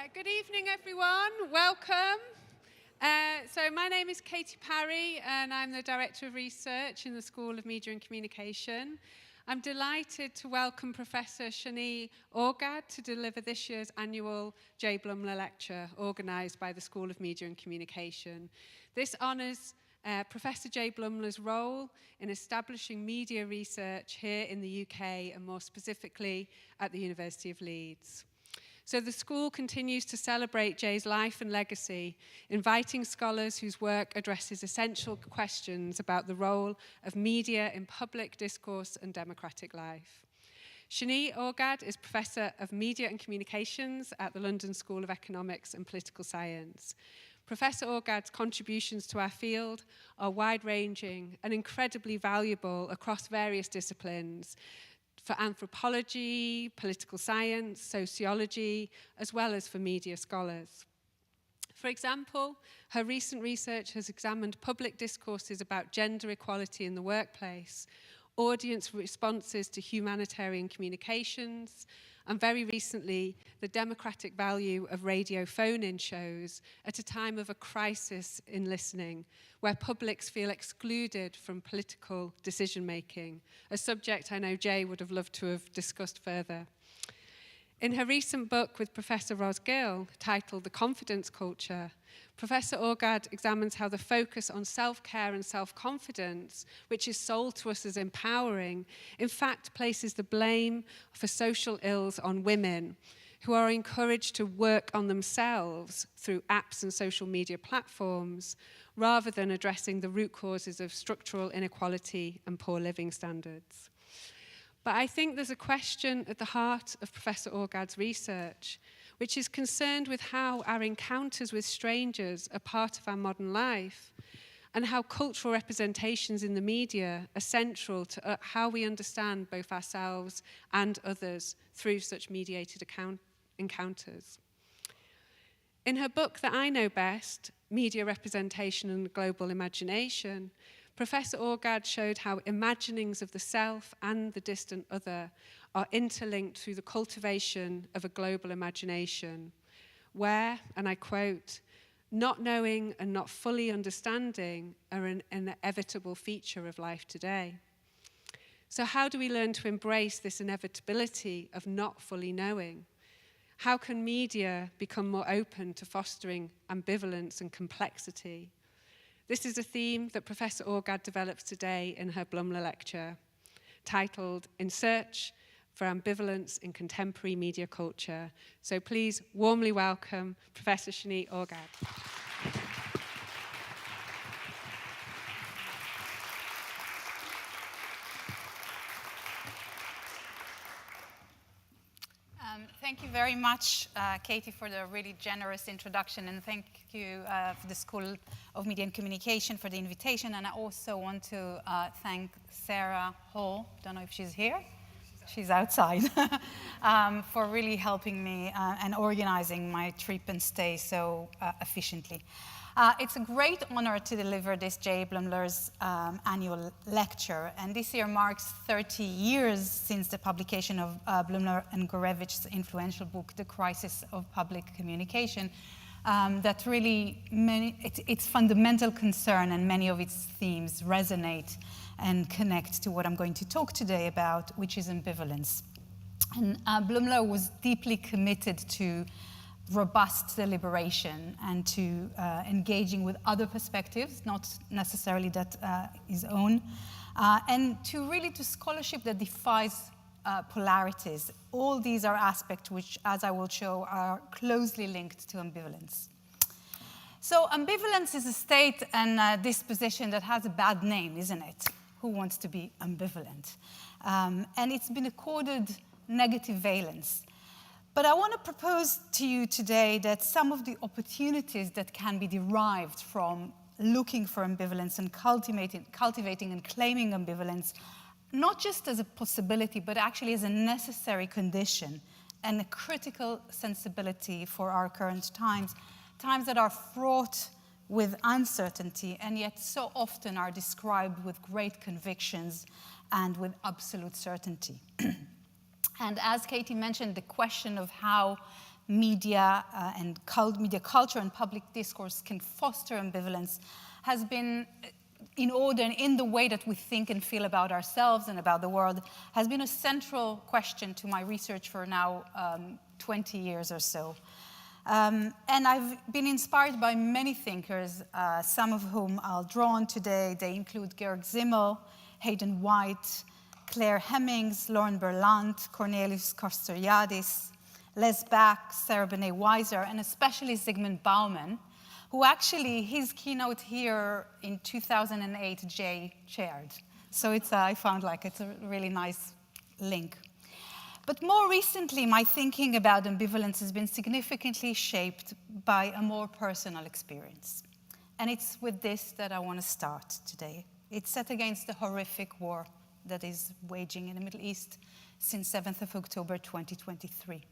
Good evening, everyone. Welcome. So my name is Katie Parry, and I'm the Director of Research in the School of Media and Communication. I'm delighted to welcome Professor Shani Orgad to deliver this year's annual J. Blumler Lecture, organised by the School of Media and Communication. This honours Professor J. Blumler's role in establishing media research here in the UK, and more specifically at the University of Leeds. So the school continues to celebrate Jay's life and legacy, inviting scholars whose work addresses essential questions about the role of media in public discourse and democratic life. Shani Orgad is Professor of Media and Communications at the London School of Economics and Political Science. Professor Orgad's contributions to our field are wide-ranging and incredibly valuable across various disciplines, for anthropology, political science, sociology, as well as for media scholars. For example, her recent research has examined public discourses about gender equality in the workplace, audience responses to humanitarian communications, and very recently, the democratic value of radio phone-in shows at a time of a crisis in listening, where publics feel excluded from political decision-making, a subject I know Jay would have loved to have discussed further. In her recent book with Professor Ros Gill, titled The Confidence Culture, Professor Orgad examines how the focus on self-care and self-confidence, which is sold to us as empowering, in fact places the blame for social ills on women, who are encouraged to work on themselves through apps and social media platforms, rather than addressing the root causes of structural inequality and poor living standards. But I think there's a question at the heart of Professor Orgad's research, which is concerned with how our encounters with strangers are part of our modern life, and how cultural representations in the media are central to how we understand both ourselves and others through such mediated encounters. In her book that I know best, Media Representation and Global Imagination, Professor Orgad showed how imaginings of the self and the distant other are interlinked through the cultivation of a global imagination, where, and I quote, "not knowing and not fully understanding are an inevitable feature of life today." So how do we learn to embrace this inevitability of not fully knowing? How can media become more open to fostering ambivalence and complexity? This is a theme that Professor Orgad develops today in her Blumler lecture, titled In Search for Ambivalence in Contemporary Media Culture. So please warmly welcome Professor Shani Orgad. Thank you very much, Katie, for the really generous introduction, and thank you for the School of Media and Communication for the invitation. And I also want to thank Sarah Hall, don't know if she's here, she's outside, for really helping me and organizing my trip and stay so efficiently. It's a great honor to deliver this J. Blumler's annual lecture, and this year marks 30 years since the publication of Blumler and Gorevich's influential book, The Crisis of Public Communication, that really, its fundamental concern and many of its themes resonate and connect to what I'm going to talk today about, which is ambivalence. And Blumler was deeply committed to robust deliberation and to engaging with other perspectives, not necessarily that his own, and to scholarship that defies polarities. All these are aspects which, as I will show, are closely linked to ambivalence. So ambivalence is a state and a disposition that has a bad name, isn't it? Who wants to be ambivalent? And it's been accorded negative valence. But I want to propose to you today that some of the opportunities that can be derived from looking for ambivalence and cultivating and claiming ambivalence, not just as a possibility, but actually as a necessary condition and a critical sensibility for our current times, times that are fraught with uncertainty and yet so often are described with great convictions and with absolute certainty. And as Katie mentioned, the question of how media and media culture and public discourse can foster ambivalence has been in order and in the way that we think and feel about ourselves and about the world has been a central question to my research for now 20 years or so. And I've been inspired by many thinkers, some of whom I'll draw on today. They include Georg Simmel, Hayden White, Claire Hemmings, Lauren Berlant, Cornelius Castoriadis, Les Back, Sarah Benet Weiser, and especially Zygmunt Bauman, who actually, his keynote here in 2008, Jay chaired. So I found like it's a really nice link. But more recently, my thinking about ambivalence has been significantly shaped by a more personal experience. And it's with this that I want to start today. It's set against the horrific war that is waging in the Middle East since 7th of October 2023.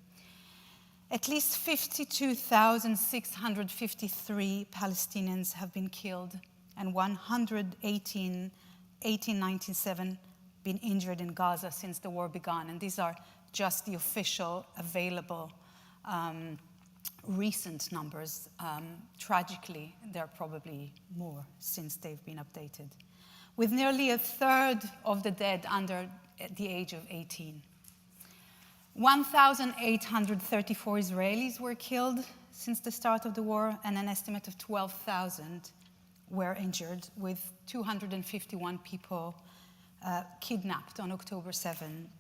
At least 52,653 Palestinians have been killed and 118,997 been injured in Gaza since the war began. And these are just the official available recent numbers. Tragically, there are probably more since they've been updated, with nearly a third of the dead under the age of 18. 1,834 Israelis were killed since the start of the war, and an estimate of 12,000 were injured, with 251 people kidnapped on October 7,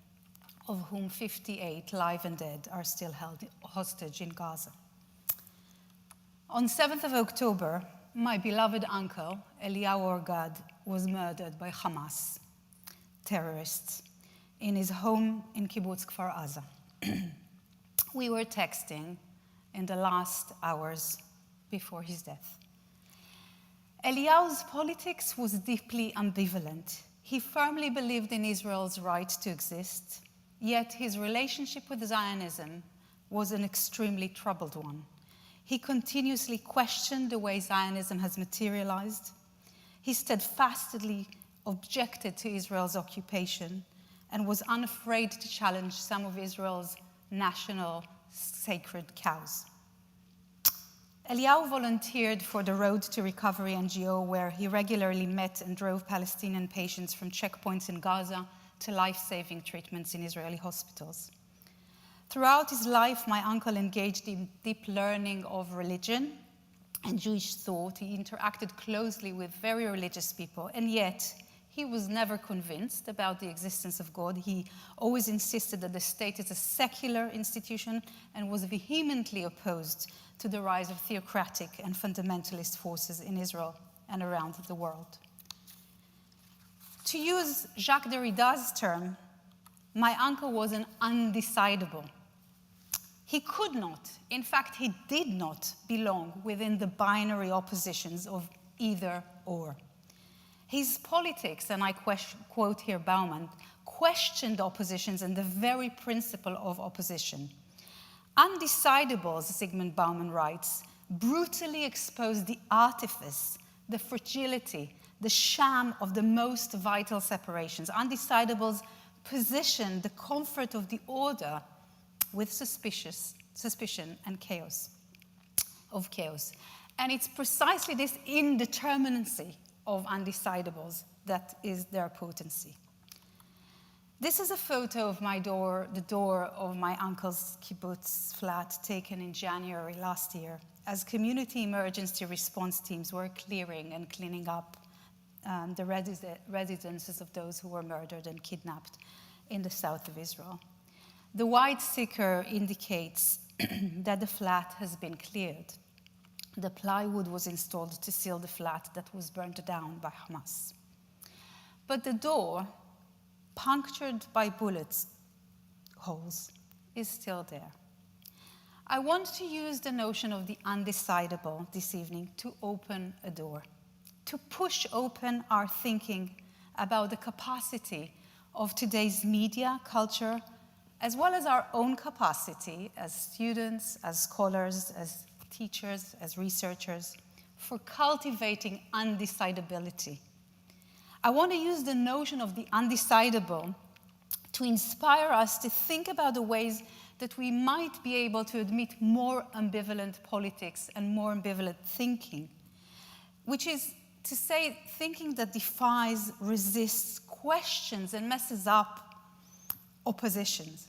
of whom 58, live and dead, are still held hostage in Gaza. On 7th of October, my beloved uncle, Shani Orgad, was murdered by Hamas terrorists in his home in Kibbutz Kfar Aza. We were texting in the last hours before his death. Eliyahu's politics was deeply ambivalent. He firmly believed in Israel's right to exist, yet his relationship with Zionism was an extremely troubled one. He continuously questioned the way Zionism has materialized. He steadfastly objected to Israel's occupation and was unafraid to challenge some of Israel's national sacred cows. Eliyahu volunteered for the Road to Recovery NGO, where he regularly met and drove Palestinian patients from checkpoints in Gaza to life-saving treatments in Israeli hospitals. Throughout his life, my uncle engaged in deep learning of religion and Jewish thought. He interacted closely with very religious people, and yet he was never convinced about the existence of God. He always insisted that the state is a secular institution and was vehemently opposed to the rise of theocratic and fundamentalist forces in Israel and around the world. To use Jacques Derrida's term, my uncle was an undecidable. He could not, in fact, he did not belong within the binary oppositions of either or. His politics, and I quote here Bauman, questioned oppositions and the very principle of opposition. Undecidables, Zygmunt Bauman writes, brutally exposed the artifice, the fragility, the sham of the most vital separations. Undecidables positioned the comfort of the order with suspicion and chaos. And it's precisely this indeterminacy of undecidables that is their potency. This is a photo of the door of my uncle's kibbutz flat taken in January last year, as community emergency response teams were clearing and cleaning up the residences of those who were murdered and kidnapped in the south of Israel. The white sticker indicates that the flat has been cleared. The plywood was installed to seal the flat that was burned down by Hamas. But the door, punctured by bullet holes, is still there. I want to use the notion of the undecidable this evening to open a door, to push open our thinking about the capacity of today's media, culture, as well as our own capacity as students, as scholars, as teachers, as researchers, for cultivating undecidability. I want to use the notion of the undecidable to inspire us to think about the ways that we might be able to admit more ambivalent politics and more ambivalent thinking, which is to say thinking that defies, resists, questions, and messes up oppositions.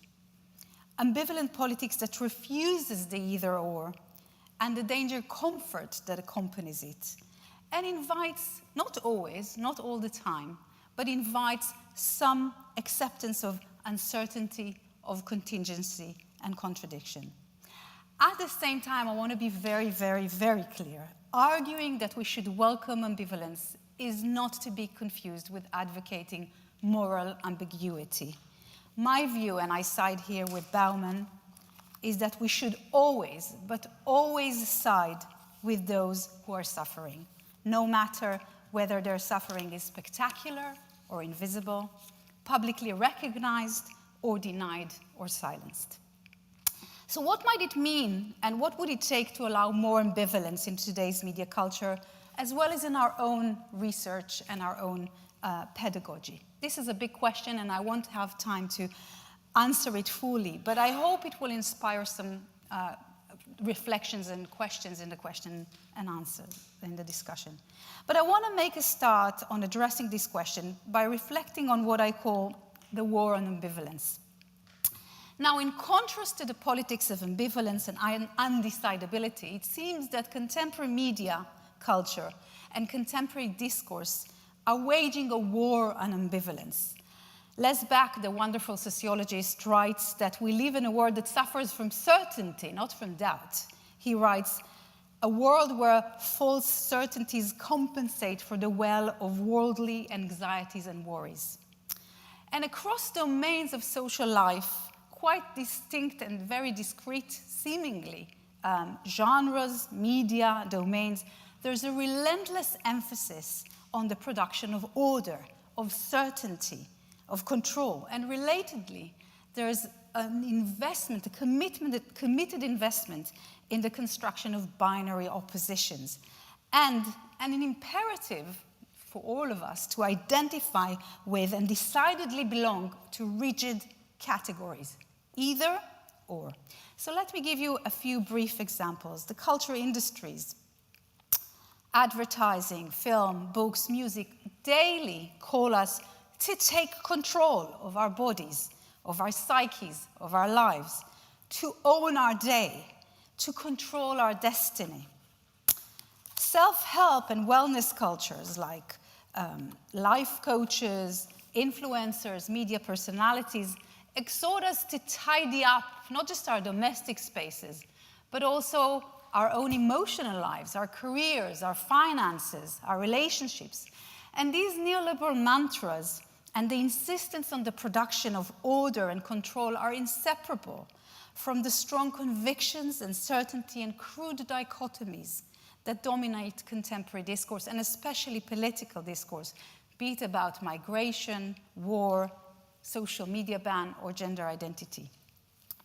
Ambivalent politics that refuses the either-or and the danger comfort that accompanies it, and invites, not always, not all the time, but invites some acceptance of uncertainty, of contingency and contradiction. At the same time, I want to be very, very, very clear. Arguing that we should welcome ambivalence is not to be confused with advocating moral ambiguity. My view, and I side here with Bauman, is that we should always, but always side with those who are suffering, no matter whether their suffering is spectacular or invisible, publicly recognized or denied or silenced. So what might it mean, and what would it take to allow more ambivalence in today's media culture, as well as in our own research and our own pedagogy? This is a big question, and I won't have time to answer it fully, but I hope it will inspire some reflections and questions in the question and answers in the discussion. But I want to make a start on addressing this question by reflecting on what I call the war on ambivalence. Now, in contrast to the politics of ambivalence and undecidability, it seems that contemporary media culture and contemporary discourse are waging a war on ambivalence. Les Back, the wonderful sociologist, writes that we live in a world that suffers from certainty, not from doubt. He writes, a world where false certainties compensate for the well of worldly anxieties and worries. And across domains of social life, quite distinct and very discrete, seemingly, genres, media, domains, there's a relentless emphasis on the production of order, of certainty, of control. And relatedly, there's an investment, a committed investment in the construction of binary oppositions, and an imperative for all of us to identify with and decidedly belong to rigid categories, either or. So let me give you a few brief examples. The cultural industries, advertising, film, books, music, daily call us to take control of our bodies, of our psyches, of our lives, to own our day, to control our destiny. Self-help and wellness cultures like life coaches, influencers, media personalities exhort us to tidy up not just our domestic spaces, but also our own emotional lives, our careers, our finances, our relationships. And these neoliberal mantras and the insistence on the production of order and control are inseparable from the strong convictions and certainty and crude dichotomies that dominate contemporary discourse, and especially political discourse, be it about migration, war, social media ban, or gender identity.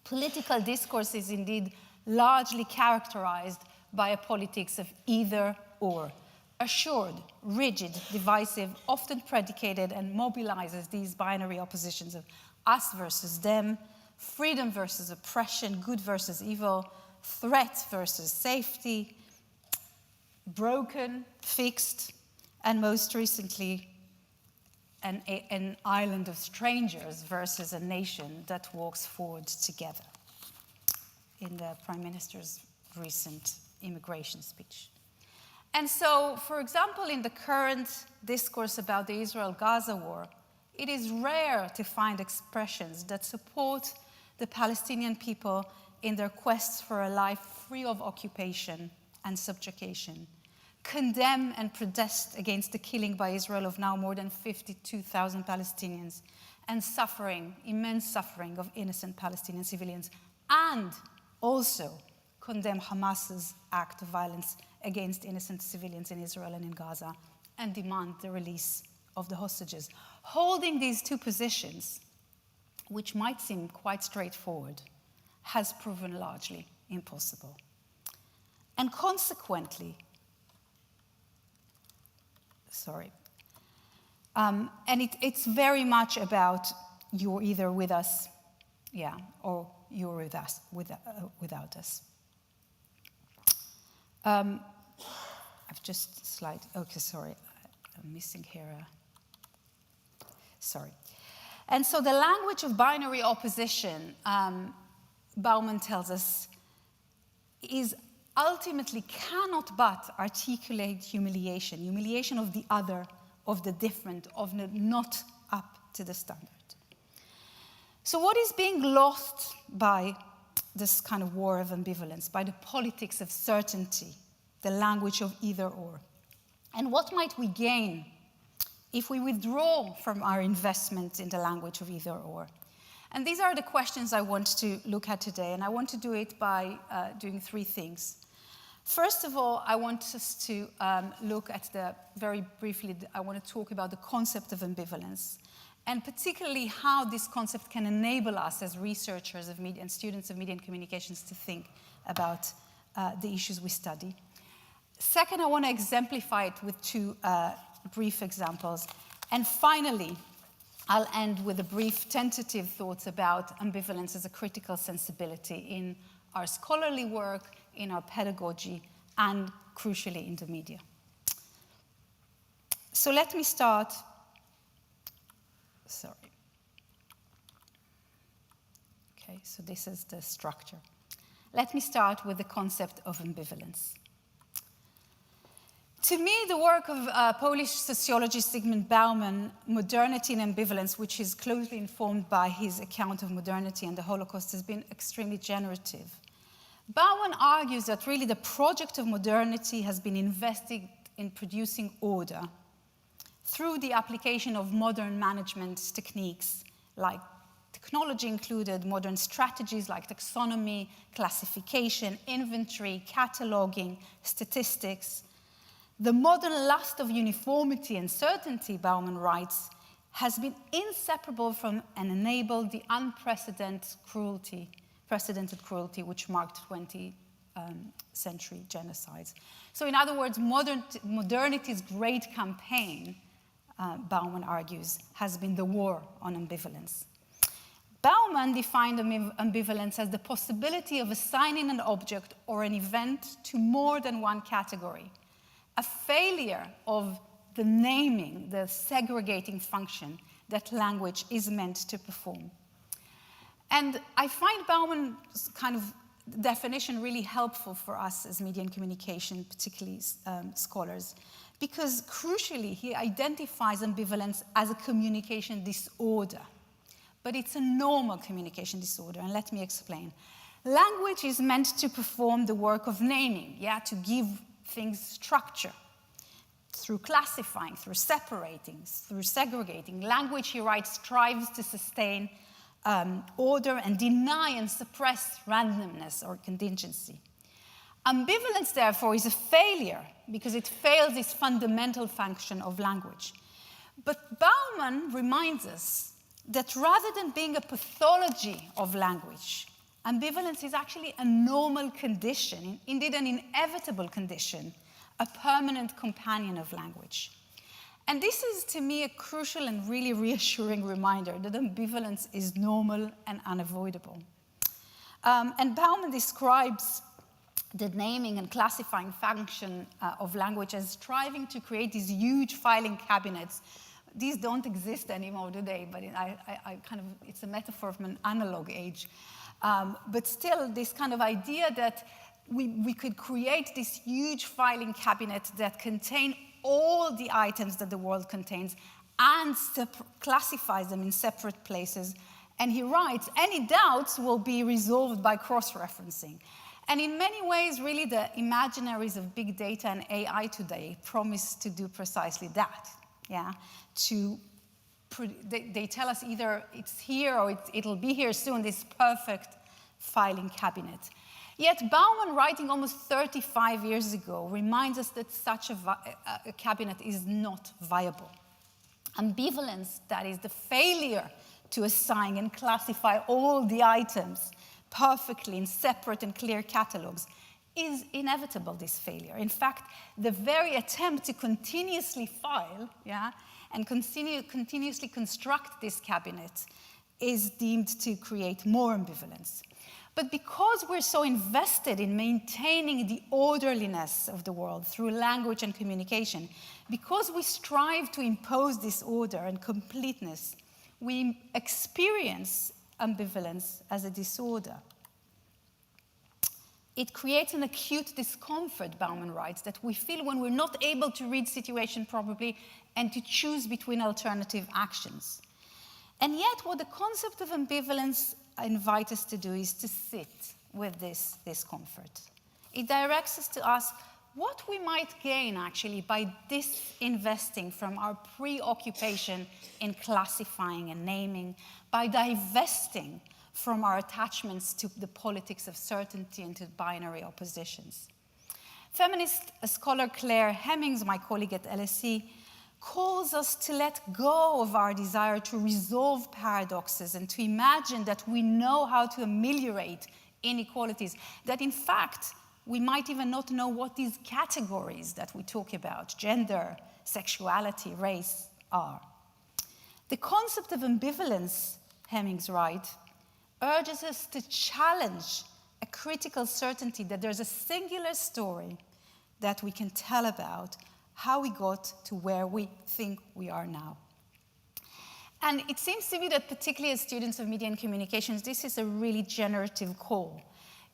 Political discourse is indeed largely characterized by a politics of either or, assured, rigid, divisive, often predicated and mobilizes these binary oppositions of us versus them, freedom versus oppression, good versus evil, threat versus safety, broken, fixed, and most recently, an island of strangers versus a nation that walks forward together, in the Prime Minister's recent immigration speech. And so, for example, in the current discourse about the Israel-Gaza war, it is rare to find expressions that support the Palestinian people in their quests for a life free of occupation and subjugation, condemn and protest against the killing by Israel of now more than 52,000 Palestinians, and suffering, immense suffering of innocent Palestinian civilians, and also condemn Hamas's act of violence against innocent civilians in Israel and in Gaza, and demand the release of the hostages. Holding these two positions, which might seem quite straightforward, has proven largely impossible. And consequently, it's very much about you're either with us, yeah, or you're with us, without us. I've just slide. Okay, sorry, I'm missing here. Sorry. And so the language of binary opposition, Bauman tells us, is ultimately cannot but articulate humiliation of the other, of the different, of the not up to the standard. So what is being lost by this kind of war of ambivalence, by the politics of certainty, the language of either or? And what might we gain if we withdraw from our investment in the language of either or? And these are the questions I want to look at today, and I want to do it by doing three things. First of all, I want us to look at very briefly, I want to talk about the concept of ambivalence, and particularly how this concept can enable us as researchers of media and students of media and communications to think about the issues we study. Second, I want to exemplify it with two brief examples. And finally, I'll end with a brief tentative thoughts about ambivalence as a critical sensibility in our scholarly work, in our pedagogy, and crucially in the media. So let me start. Sorry. Okay, so this is the structure. Let me start with the concept of ambivalence. To me, the work of Polish sociologist Zygmunt Bauman, Modernity and Ambivalence, which is closely informed by his account of modernity and the Holocaust, has been extremely generative. Bauman argues that really the project of modernity has been invested in producing order through the application of modern management techniques, like technology included, modern strategies like taxonomy, classification, inventory, cataloging, statistics. The modern lust of uniformity and certainty, Bauman writes, has been inseparable from and enabled the unprecedented cruelty which marked 20th century genocides. So in other words, modernity's great campaign, Bauman argues, has been the war on ambivalence. Bauman defined ambivalence as the possibility of assigning an object or an event to more than one category, a failure of the naming, the segregating function that language is meant to perform. And I find Bauman's kind of definition really helpful for us as media and communication, particularly scholars, because crucially he identifies ambivalence as a communication disorder. But it's a normal communication disorder, and let me explain. Language is meant to perform the work of naming, to give things structure. Through classifying, through separating, through segregating. Language, he writes, strives to sustain order and deny and suppress randomness or contingency. Ambivalence, therefore, is a failure because it fails this fundamental function of language. But Bauman reminds us that rather than being a pathology of language, ambivalence is actually a normal condition, indeed an inevitable condition, a permanent companion of language. And this is, to me, a crucial and really reassuring reminder that ambivalence is normal and unavoidable. And Bauman describes the naming and classifying function of language as striving to create these huge filing cabinets. These don't exist anymore, do they? But it's a metaphor from an analog age. But still, this kind of idea that we could create this huge filing cabinet that contain all the items that the world contains and classifies them in separate places. And he writes, any doubts will be resolved by cross-referencing. And in many ways, really, the imaginaries of big data and AI today promise to do precisely that. They tell us either it's here or it'll be here soon, this perfect filing cabinet. Yet Bauman, writing almost 35 years ago, reminds us that such a cabinet is not viable. Ambivalence, that is the failure to assign and classify all the items perfectly in separate and clear catalogs, is inevitable, this failure. In fact, the very attempt to continuously file and continuously construct this cabinet is deemed to create more ambivalence. But because we're so invested in maintaining the orderliness of the world through language and communication, because we strive to impose this order and completeness, we experience ambivalence as a disorder. It creates an acute discomfort, Bauman writes, that we feel when we're not able to read situation properly and to choose between alternative actions. And yet, what the concept of ambivalence invites us to do is to sit with this discomfort. It directs us to ask what we might gain, actually, by disinvesting from our preoccupation in classifying and naming, by divesting from our attachments to the politics of certainty and to binary oppositions. Feminist scholar Claire Hemmings, my colleague at LSE, calls us to let go of our desire to resolve paradoxes and to imagine that we know how to ameliorate inequalities, that in fact, we might even not know what these categories that we talk about, gender, sexuality, race, are. The concept of ambivalence, Hemmings writes, urges us to challenge a critical certainty that there's a singular story that we can tell about how we got to where we think we are now. And it seems to me that particularly as students of media and communications, this is a really generative call.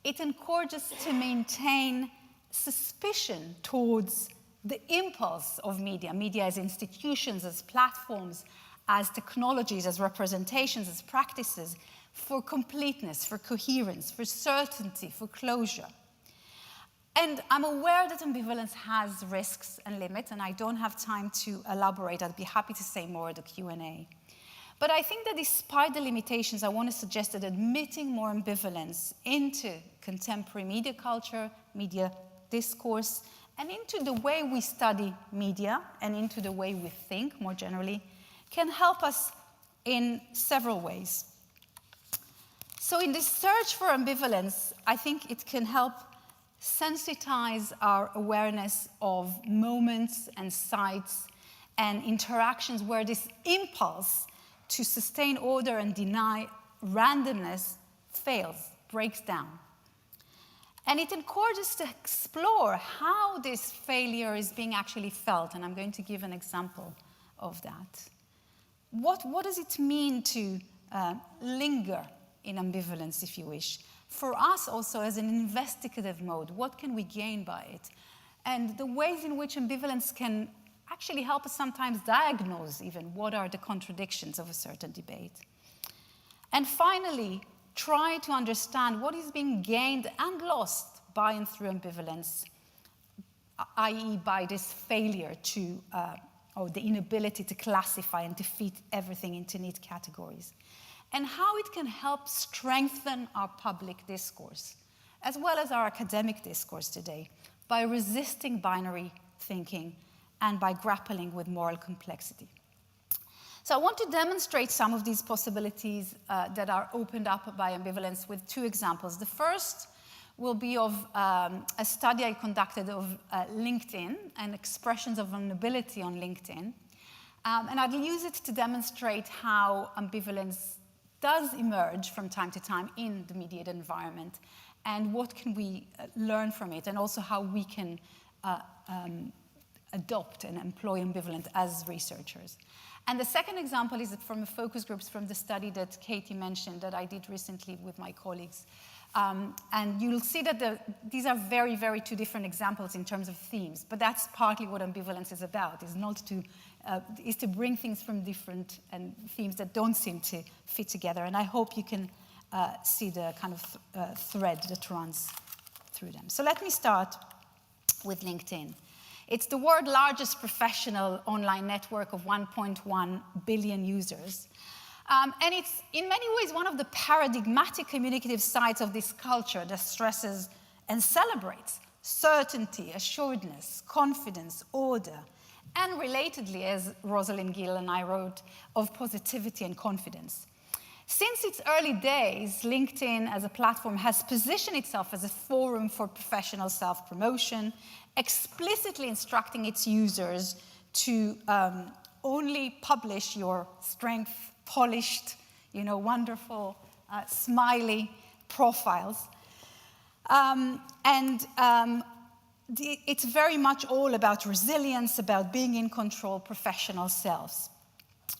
It encourages us to maintain suspicion towards the impulse of media as institutions, as platforms, as technologies, as representations, as practices, for completeness, for coherence, for certainty, for closure. And I'm aware that ambivalence has risks and limits, and I don't have time to elaborate. I'd be happy to say more at the Q&A. But I think that despite the limitations, I want to suggest that admitting more ambivalence into contemporary media culture, media discourse, and into the way we study media and into the way we think more generally, can help us in several ways. So in this search for ambivalence, I think it can help sensitize our awareness of moments and sites and interactions where this impulse to sustain order and deny randomness fails, breaks down. And it encourages to explore how this failure is being actually felt, and I'm going to give an example of that. What does it mean to linger in ambivalence, if you wish? For us also as an investigative mode, what can we gain by it? And the ways in which ambivalence can actually help us sometimes diagnose even what are the contradictions of a certain debate. And finally, try to understand what is being gained and lost by and through ambivalence, i.e. by this failure to, or the inability to classify and to fit everything into neat categories, and how it can help strengthen our public discourse, as well as our academic discourse today, by resisting binary thinking and by grappling with moral complexity. So I want to demonstrate some of these possibilities that are opened up by ambivalence with two examples. The first will be of a study I conducted of LinkedIn and expressions of vulnerability on LinkedIn. And I'll use it to demonstrate how ambivalence does emerge from time to time in the mediated environment, and what can we learn from it, and also how we can adopt and employ ambivalence as researchers. And the second example is from a focus groups from the study that Katie mentioned that I did recently with my colleagues. And you'll see that these are very, very two different examples in terms of themes, but that's partly what ambivalence is about, is to bring things from different themes that don't seem to fit together. And I hope you can see the kind of thread that runs through them. So let me start with LinkedIn. It's the world's largest professional online network of 1.1 billion users. And it's, in many ways, one of the paradigmatic communicative sides of this culture that stresses and celebrates certainty, assuredness, confidence, order, and relatedly, as Rosalind Gill and I wrote, of positivity and confidence. Since its early days, LinkedIn as a platform has positioned itself as a forum for professional self-promotion, explicitly instructing its users to only publish your strength, polished, wonderful, smiley profiles. It's very much all about resilience, about being in control, professional selves.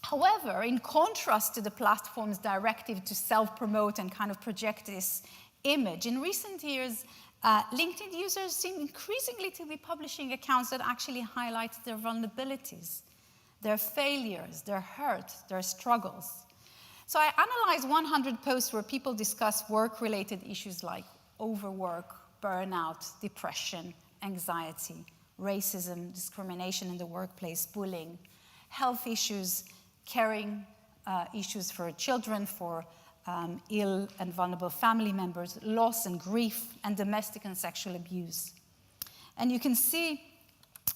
However, in contrast to the platform's directive to self-promote and kind of project this image, in recent years, LinkedIn users seem increasingly to be publishing accounts that actually highlight their vulnerabilities, their failures, their hurt, their struggles. So I analyzed 100 posts where people discuss work-related issues like overwork, burnout, depression, anxiety, racism, discrimination in the workplace, bullying, health issues, caring issues for children, for ill and vulnerable family members, loss and grief, and domestic and sexual abuse. And you can see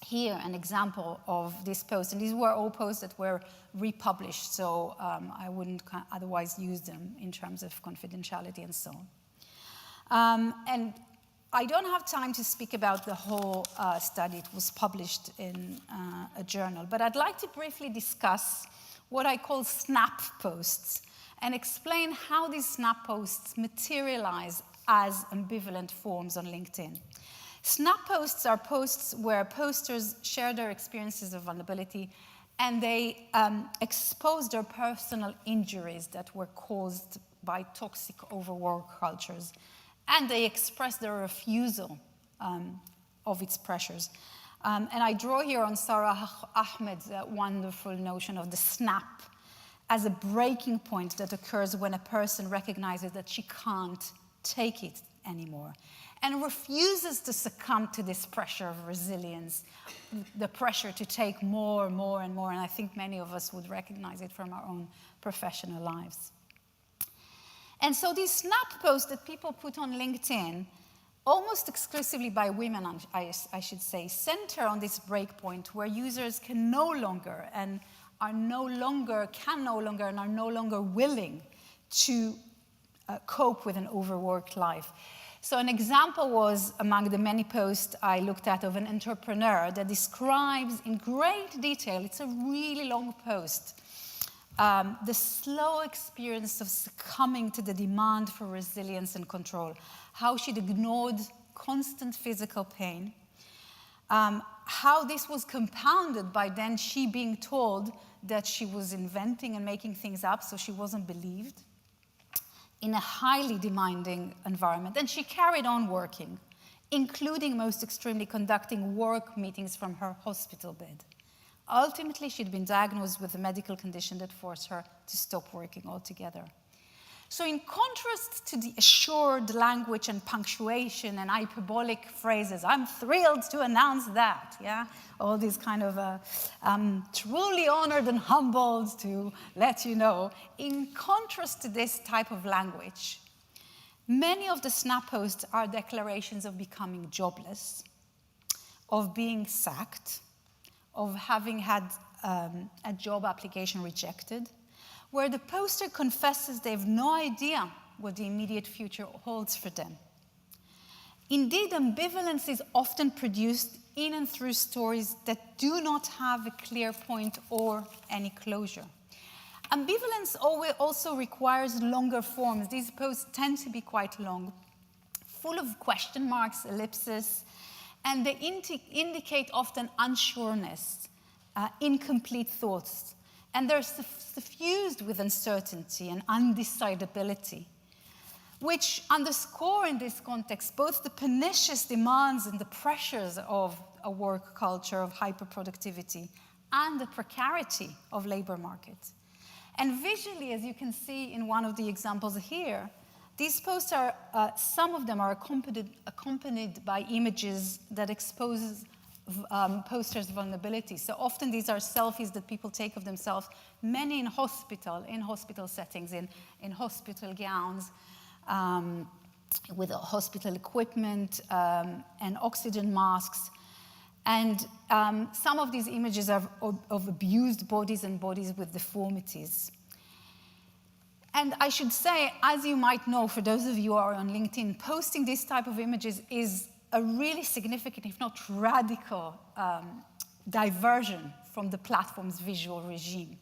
here an example of this post, and these were all posts that were republished, so I wouldn't otherwise use them in terms of confidentiality and so on. And I don't have time to speak about the whole study. It was published in a journal, but I'd like to briefly discuss what I call snap posts and explain how these snap posts materialize as ambivalent forms on LinkedIn. Snap posts are posts where posters share their experiences of vulnerability and they expose their personal injuries that were caused by toxic overwork cultures, and they express their refusal of its pressures. And I draw here on Sarah Ahmed's wonderful notion of the snap as a breaking point that occurs when a person recognizes that she can't take it anymore and refuses to succumb to this pressure of resilience, the pressure to take more and more and more. And I think many of us would recognize it from our own professional lives. And so these snap posts that people put on LinkedIn, almost exclusively by women, I should say, center on this breakpoint where users can no longer and are no longer willing to cope with an overworked life. So an example was among the many posts I looked at of an entrepreneur that describes in great detail, it's a really long post, the slow experience of succumbing to the demand for resilience and control, how she'd ignored constant physical pain, how this was compounded by then she being told that she was inventing and making things up, so she wasn't believed, in a highly demanding environment. And she carried on working, including most extremely conducting work meetings from her hospital bed. Ultimately, she'd been diagnosed with a medical condition that forced her to stop working altogether. So in contrast to the assured language and punctuation and hyperbolic phrases, I'm thrilled to announce that, yeah? All these kind of, I'm truly honored and humbled to let you know. In contrast to this type of language, many of the snap posts are declarations of becoming jobless, of being sacked, of having had a job application rejected, where the poster confesses they have no idea what the immediate future holds for them. Indeed, ambivalence is often produced in and through stories that do not have a clear point or any closure. Ambivalence also requires longer forms. These posts tend to be quite long, full of question marks, ellipses, and they indicate often unsureness, incomplete thoughts, and they're suffused with uncertainty and undecidability, which underscore in this context both the pernicious demands and the pressures of a work culture of hyperproductivity and the precarity of labor markets. And visually, as you can see in one of the examples here, these posts are, some of them are accompanied by images that expose posters' vulnerability. So often these are selfies that people take of themselves, many in hospital settings, in hospital gowns, with hospital equipment and oxygen masks. And some of these images are of abused bodies and bodies with deformities. And I should say, as you might know, for those of you who are on LinkedIn, posting this type of images is a really significant, if not radical, diversion from the platform's visual regime.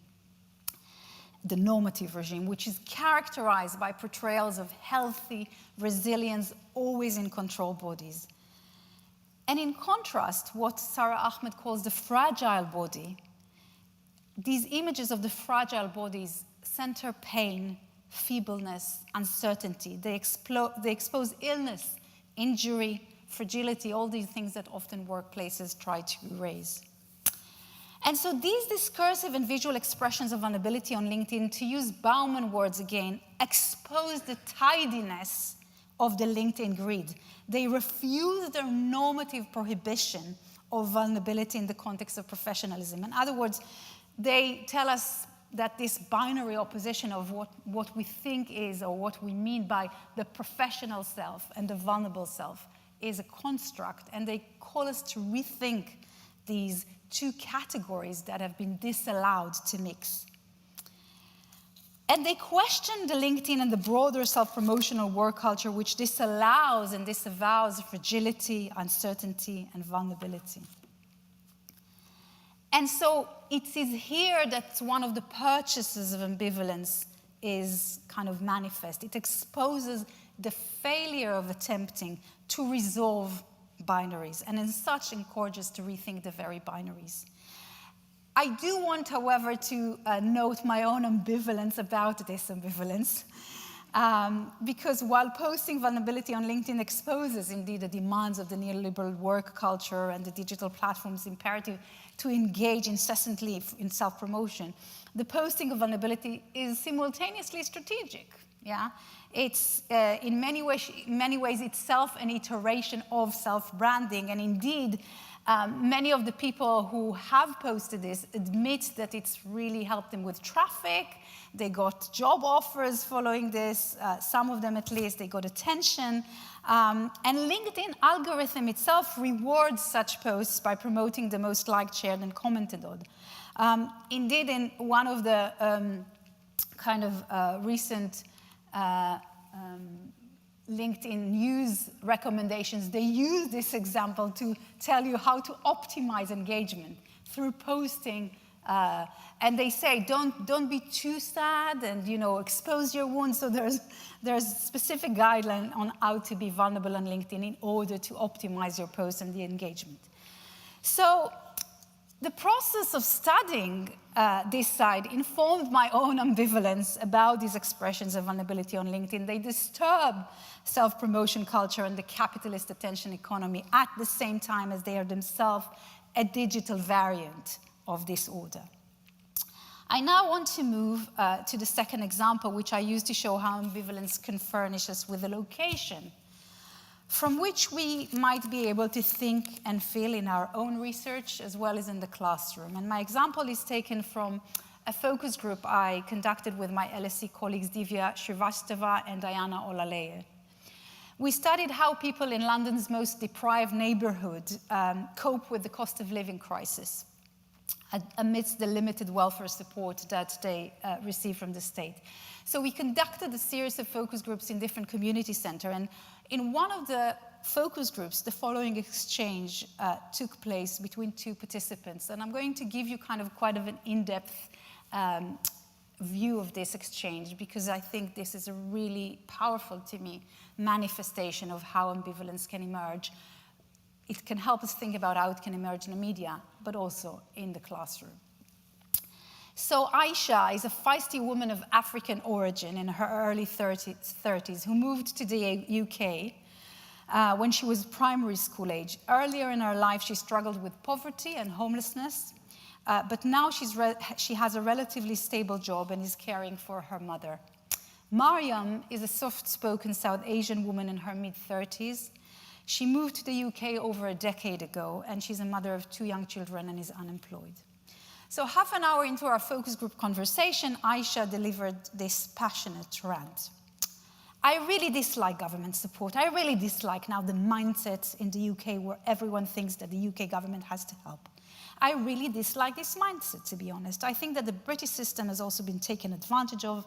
the normative regime, which is characterized by portrayals of healthy, resilient, always in control bodies. And in contrast, what Sarah Ahmed calls the fragile body, these images of the fragile bodies center pain, feebleness, uncertainty. They expose illness, injury, fragility, all these things that often workplaces try to erase. And so these discursive and visual expressions of vulnerability on LinkedIn, to use Bauman words again, expose the tidiness of the LinkedIn grid. They refuse their normative prohibition of vulnerability in the context of professionalism. In other words, they tell us that this binary opposition of what we think is or what we mean by the professional self and the vulnerable self is a construct, and they call us to rethink these two categories that have been disallowed to mix. And they question the LinkedIn and the broader self-promotional work culture which disallows and disavows fragility, uncertainty, and vulnerability. And so it is here that one of the purchases of ambivalence is kind of manifest. It exposes the failure of attempting to resolve binaries, and as such encourages to rethink the very binaries. I do want, however, to note my own ambivalence about this ambivalence, because while posting vulnerability on LinkedIn exposes indeed the demands of the neoliberal work culture and the digital platform's imperative to engage incessantly in self-promotion, the posting of vulnerability is simultaneously strategic. Yeah, it's in many ways itself an iteration of self-branding, and indeed, many of the people who have posted this admit that it's really helped them with traffic. They got job offers following this. Some of them, at least, they got attention. And LinkedIn algorithm itself rewards such posts by promoting the most liked, shared, and commented on. Indeed, in one of the recent LinkedIn news recommendations, they use this example to tell you how to optimize engagement through posting. And they say, don't be too sad and, expose your wounds. So there's a specific guideline on how to be vulnerable on LinkedIn in order to optimize your posts and the engagement. So the process of studying this side informed my own ambivalence about these expressions of vulnerability on LinkedIn. They disturb self-promotion culture and the capitalist attention economy at the same time as they are themselves a digital variant of this order. I now want to move to the second example, which I use to show how ambivalence can furnish us with a location from which we might be able to think and feel in our own research as well as in the classroom. And my example is taken from a focus group I conducted with my LSE colleagues Divya Srivastava and Diana Olaleye. We studied how people in London's most deprived neighborhood cope with the cost of living crisis amidst the limited welfare support that they receive from the state. So we conducted a series of focus groups in different community centers, and in one of the focus groups, the following exchange took place between two participants, and I'm going to give you quite an in-depth view of this exchange, because I think this is a really powerful, to me, manifestation of how ambivalence can emerge. It can help us think about how it can emerge in the media, but also in the classroom. So Aisha is a feisty woman of African origin in her early 30s who moved to the UK when she was primary school age. Earlier in her life, she struggled with poverty and homelessness, but now she has a relatively stable job and is caring for her mother. Mariam is a soft-spoken South Asian woman in her mid-30s. She moved to the UK over a decade ago, and she's a mother of 2 young children and is unemployed. So half an hour into our focus group conversation, Aisha delivered this passionate rant. I really dislike government support. I really dislike now the mindset in the UK where everyone thinks that the UK government has to help. I really dislike this mindset, to be honest. I think that the British system has also been taken advantage of,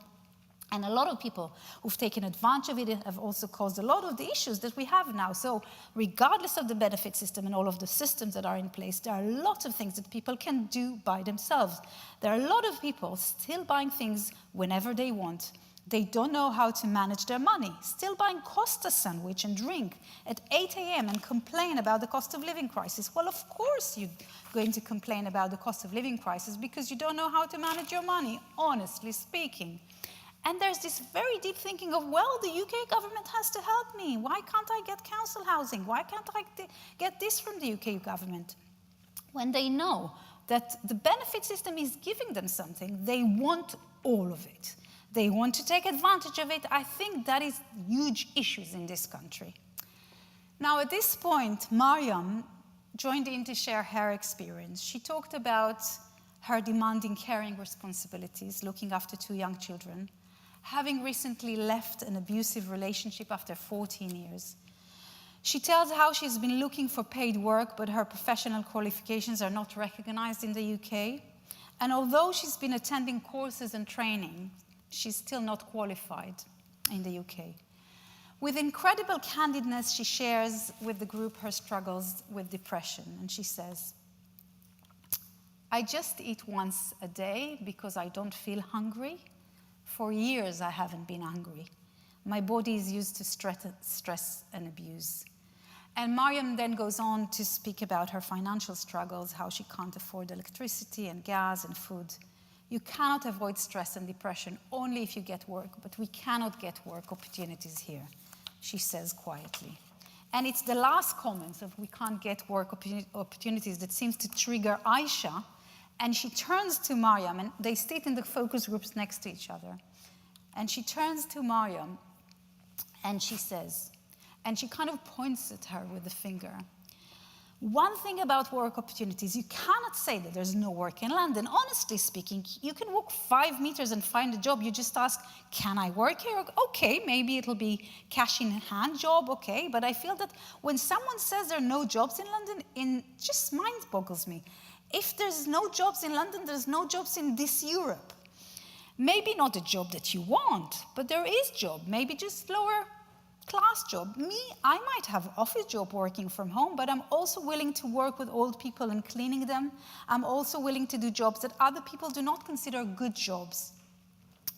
And a lot of people who've taken advantage of it have also caused a lot of the issues that we have now. So regardless of the benefit system and all of the systems that are in place, there are a lot of things that people can do by themselves. There are a lot of people still buying things whenever they want. They don't know how to manage their money, still buying Costa sandwich and drink at 8 a.m. and complain about the cost of living crisis. Well, of course you're going to complain about the cost of living crisis because you don't know how to manage your money, honestly speaking. And there's this very deep thinking of, well, the UK government has to help me. Why can't I get council housing? Why can't I get this from the UK government? When they know that the benefit system is giving them something, they want all of it. They want to take advantage of it. I think that is huge issues in this country. Now, at this point, Mariam joined in to share her experience. She talked about her demanding caring responsibilities, looking after 2 young children, having recently left an abusive relationship after 14 years. She tells how she's been looking for paid work, but her professional qualifications are not recognized in the UK. And although she's been attending courses and training, she's still not qualified in the UK. With incredible candidness, she shares with the group her struggles with depression. And she says, I just eat once a day because I don't feel hungry. For years, I haven't been hungry. My body is used to stress and abuse. And Mariam then goes on to speak about her financial struggles, how she can't afford electricity and gas and food. You cannot avoid stress and depression only if you get work, but we cannot get work opportunities here, she says quietly. And it's the last comment of we can't get work opportunities that seems to trigger Aisha. And she turns to Mariam, and they sit in the focus groups next to each other. And she turns to Mariam, and she says, and she kind of points at her with the finger, one thing about work opportunities, you cannot say that there's no work in London. Honestly speaking, you can walk 5 meters and find a job. You just ask, can I work here? Okay, maybe it'll be cash in hand job, okay. But I feel that when someone says there are no jobs in London, it just mind boggles me. If there's no jobs in London, there's no jobs in this Europe. Maybe not a job that you want, but there is job. Maybe just lower class job. Me, I might have office job working from home, but I'm also willing to work with old people and cleaning them. I'm also willing to do jobs that other people do not consider good jobs.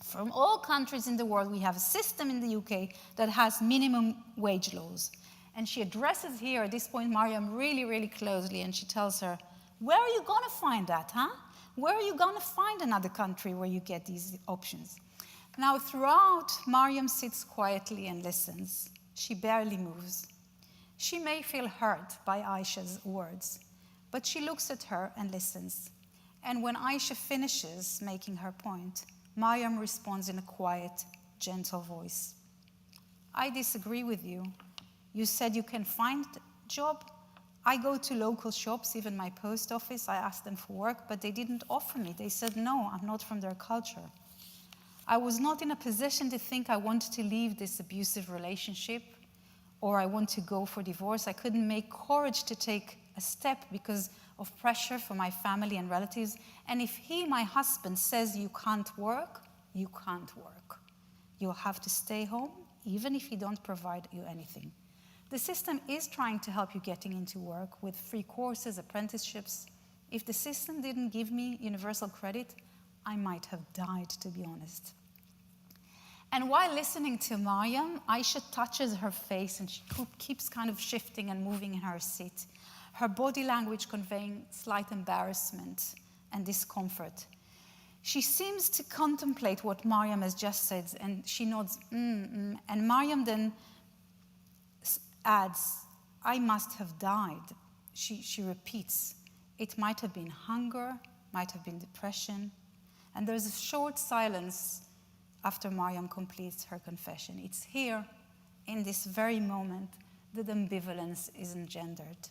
From all countries in the world, we have a system in the UK that has minimum wage laws. And she addresses here at this point Mariam really, really closely, and she tells her, where are you going to find that, huh? Where are you going to find another country where you get these options? Now, throughout, Mariam sits quietly and listens. She barely moves. She may feel hurt by Aisha's words, but she looks at her and listens. And when Aisha finishes making her point, Mariam responds in a quiet, gentle voice. I disagree with you. You said you can find a job. I go to local shops, even my post office. I asked them for work, but they didn't offer me. They said, no, I'm not from their culture. I was not in a position to think I wanted to leave this abusive relationship or I want to go for divorce. I couldn't make courage to take a step because of pressure from my family and relatives. And if he, my husband, says you can't work, you can't work. You'll have to stay home, even if he don't provide you anything. The system is trying to help you getting into work with free courses, apprenticeships. If the system didn't give me universal credit, I might have died, to be honest. And while listening to Mariam, Aisha touches her face and she keeps kind of shifting and moving in her seat, her body language conveying slight embarrassment and discomfort. She seems to contemplate what Mariam has just said, and she nods, and Mariam then adds, I must have died. She repeats, it might have been hunger, might have been depression. And there's a short silence after Mariam completes her confession. It's here, in this very moment, that ambivalence is engendered.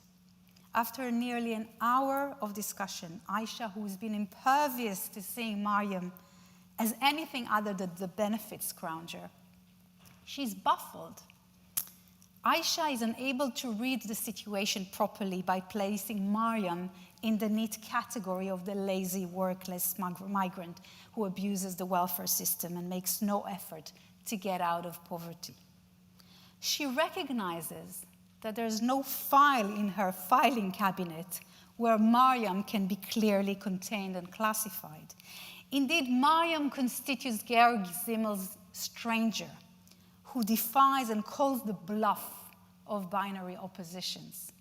After nearly an hour of discussion, Aisha, who's been impervious to seeing Mariam as anything other than the benefit scrounger, she's baffled. Aisha is unable to read the situation properly by placing Mariam in the neat category of the lazy, workless migrant who abuses the welfare system and makes no effort to get out of poverty. She recognizes that there's no file in her filing cabinet where Mariam can be clearly contained and classified. Indeed, Mariam constitutes Georg Simmel's stranger, who defies and calls the bluff of binary oppositions.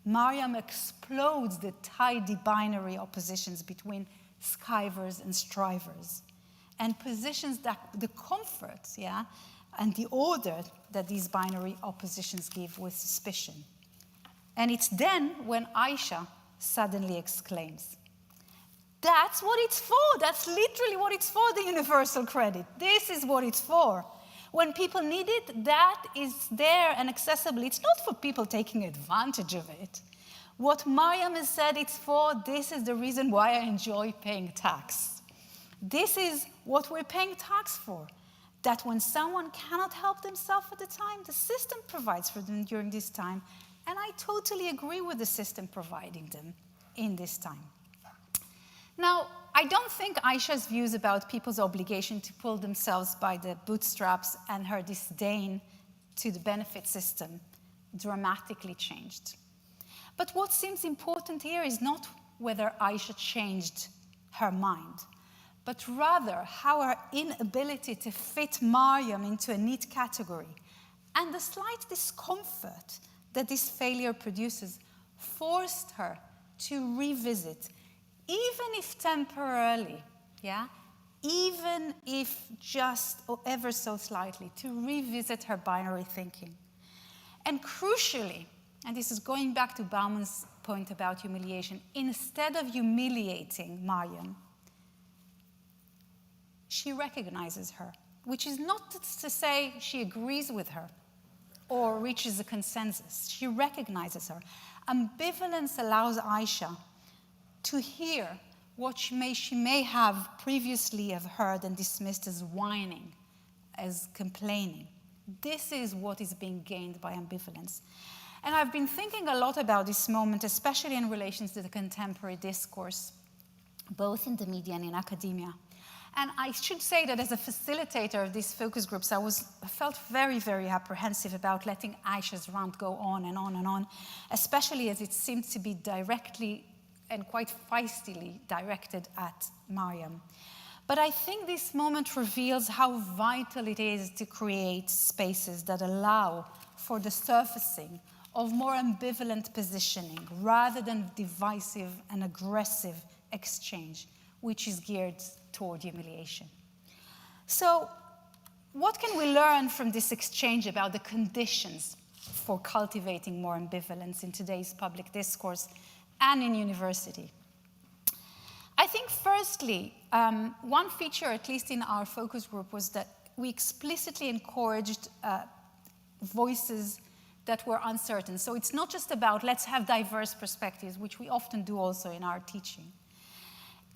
Mariam explodes the tidy binary oppositions between skivers and strivers, and positions the comfort, and the order that these binary oppositions give with suspicion. And it's then when Aisha suddenly exclaims, "That's what it's for. That's literally what it's for, the universal credit. This is what it's for. When people need it, that is there and accessible. It's not for people taking advantage of it. What Mariam has said it's for, this is the reason why I enjoy paying tax. This is what we're paying tax for. That when someone cannot help themselves at the time, the system provides for them during this time. And I totally agree with the system providing them in this time." Now, I don't think Aisha's views about people's obligation to pull themselves by the bootstraps and her disdain to the benefit system dramatically changed. But what seems important here is not whether Aisha changed her mind, but rather how her inability to fit Mariam into a neat category and the slight discomfort that this failure produces forced her to revisit, even if temporarily, even if just or ever so slightly, to revisit her binary thinking. And crucially, and this is going back to Bauman's point about humiliation, instead of humiliating Mariam, she recognizes her, which is not to say she agrees with her or reaches a consensus. She recognizes her. Ambivalence allows Aisha to hear what she may have previously have heard and dismissed as whining, as complaining. This is what is being gained by ambivalence. And I've been thinking a lot about this moment, especially in relation to the contemporary discourse, both in the media and in academia. And I should say that as a facilitator of these focus groups, I felt very, very apprehensive about letting Aisha's rant go on and on and on, especially as it seemed to be directly and quite feistily directed at Mariam. But I think this moment reveals how vital it is to create spaces that allow for the surfacing of more ambivalent positioning rather than divisive and aggressive exchange, which is geared toward humiliation. So, what can we learn from this exchange about the conditions for cultivating more ambivalence in today's public discourse and in university? I think firstly, one feature, at least in our focus group, was that we explicitly encouraged voices that were uncertain. So it's not just about let's have diverse perspectives, which we often do also in our teaching.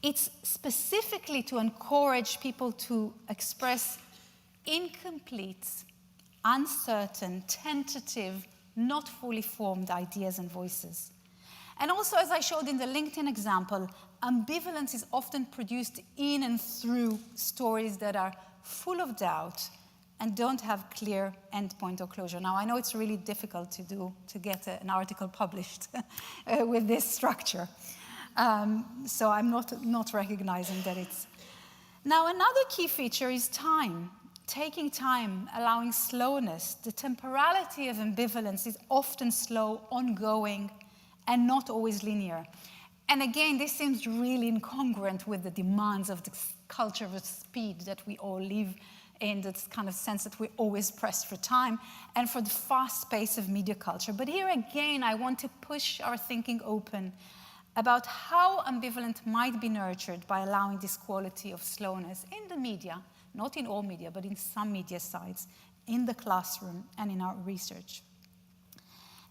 It's specifically to encourage people to express incomplete, uncertain, tentative, not fully formed ideas and voices. And also, as I showed in the LinkedIn example, ambivalence is often produced in and through stories that are full of doubt and don't have clear endpoint or closure. Now, I know it's really difficult to get an article published with this structure. So I'm not recognizing that it's... Now, another key feature is time. Taking time, allowing slowness. The temporality of ambivalence is often slow, ongoing, and not always linear. And again, this seems really incongruent with the demands of the culture of speed that we all live in, this kind of sense that we're always pressed for time, and for the fast pace of media culture. But here again, I want to push our thinking open about how ambivalence might be nurtured by allowing this quality of slowness in the media, not in all media, but in some media sites, in the classroom and in our research.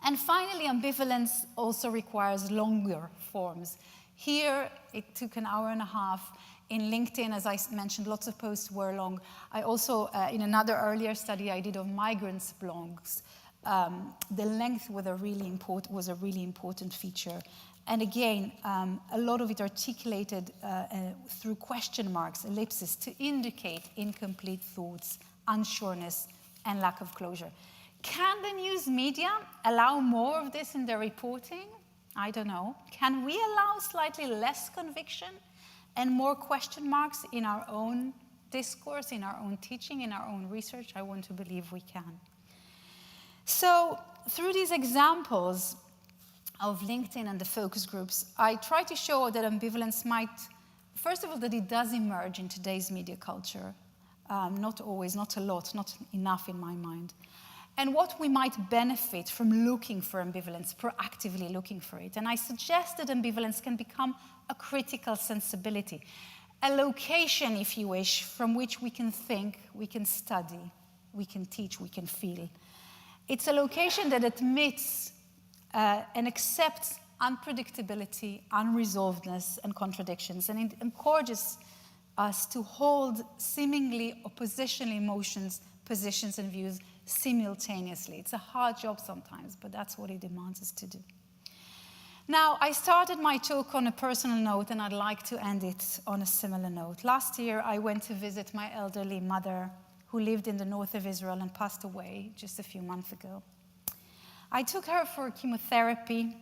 And finally, ambivalence also requires longer forms. Here, it took an hour and a half. In LinkedIn, as I mentioned, lots of posts were long. I also, in another earlier study I did of migrants' blogs, the length was a really important feature. And again, a lot of it articulated through question marks, ellipses, to indicate incomplete thoughts, unsureness, and lack of closure. Can the news media allow more of this in their reporting? I don't know. Can we allow slightly less conviction and more question marks in our own discourse, in our own teaching, in our own research? I want to believe we can. So through these examples of LinkedIn and the focus groups, I try to show that ambivalence might, first of all, that it does emerge in today's media culture. Not always, not a lot, not enough in my mind. And what we might benefit from looking for ambivalence, proactively looking for it. And I suggest that ambivalence can become a critical sensibility, a location, if you wish, from which we can think, we can study, we can teach, we can feel. It's a location that admits and accepts unpredictability, unresolvedness, and contradictions, and it encourages us to hold seemingly oppositional emotions, positions, and views simultaneously. It's a hard job sometimes, but that's what it demands us to do. Now, I started my talk on a personal note, and I'd like to end it on a similar note. Last year, I went to visit my elderly mother, who lived in the north of Israel and passed away just a few months ago. I took her for chemotherapy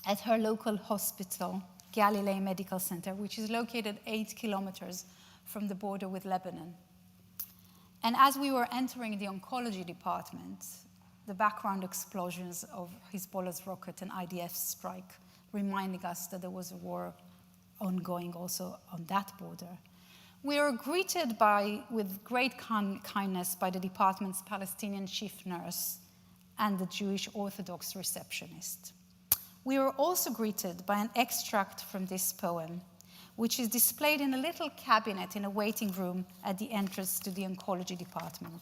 at her local hospital, Galilee Medical Center, which is located 8 kilometers from the border with Lebanon. And as we were entering the oncology department, the background explosions of Hezbollah's rocket and IDF strike, reminding us that there was a war ongoing also on that border. We were greeted with great kindness by the department's Palestinian chief nurse and the Jewish Orthodox receptionist. We were also greeted by an extract from this poem, which is displayed in a little cabinet in a waiting room at the entrance to the oncology department.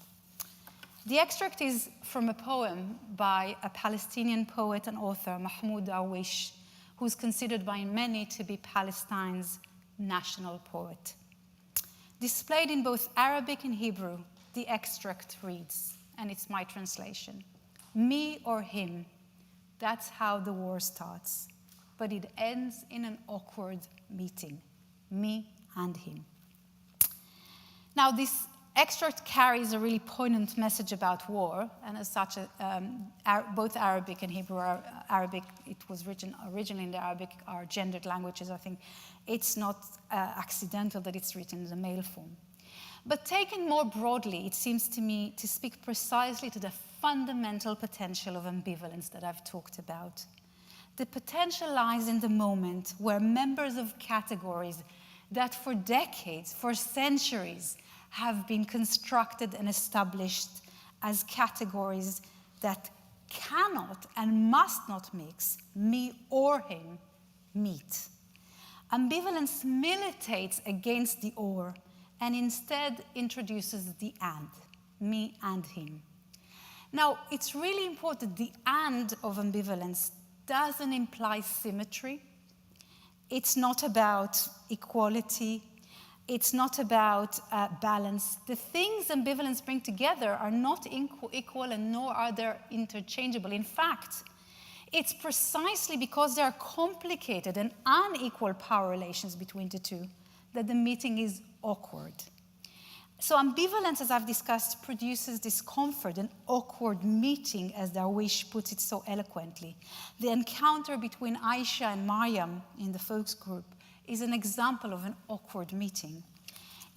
The extract is from a poem by a Palestinian poet and author, Mahmoud Darwish, who's considered by many to be Palestine's national poet. Displayed in both Arabic and Hebrew, the extract reads, and it's my translation, "Me or him, that's how the war starts, but it ends in an awkward meeting, me and him." Now, this extract carries a really poignant message about war, and as such, both Arabic and Hebrew are Arabic. It was written originally in the Arabic, are gendered languages. I think it's not accidental that it's written in the male form. But taken more broadly, it seems to me to speak precisely to the fundamental potential of ambivalence that I've talked about. The potential lies in the moment where members of categories that for decades, for centuries, have been constructed and established as categories that cannot and must not mix me or him meet. Ambivalence militates against the or and instead introduces the and, me and him. Now, it's really important the and of ambivalence doesn't imply symmetry. It's not about equality. It's not about balance. The things ambivalence bring together are not equal and nor are they interchangeable. In fact, it's precisely because there are complicated and unequal power relations between the two that the meeting is awkward. So ambivalence, as I've discussed, produces discomfort, an awkward meeting, as Darwish puts it so eloquently. The encounter between Aisha and Mariam in the folks group is an example of an awkward meeting.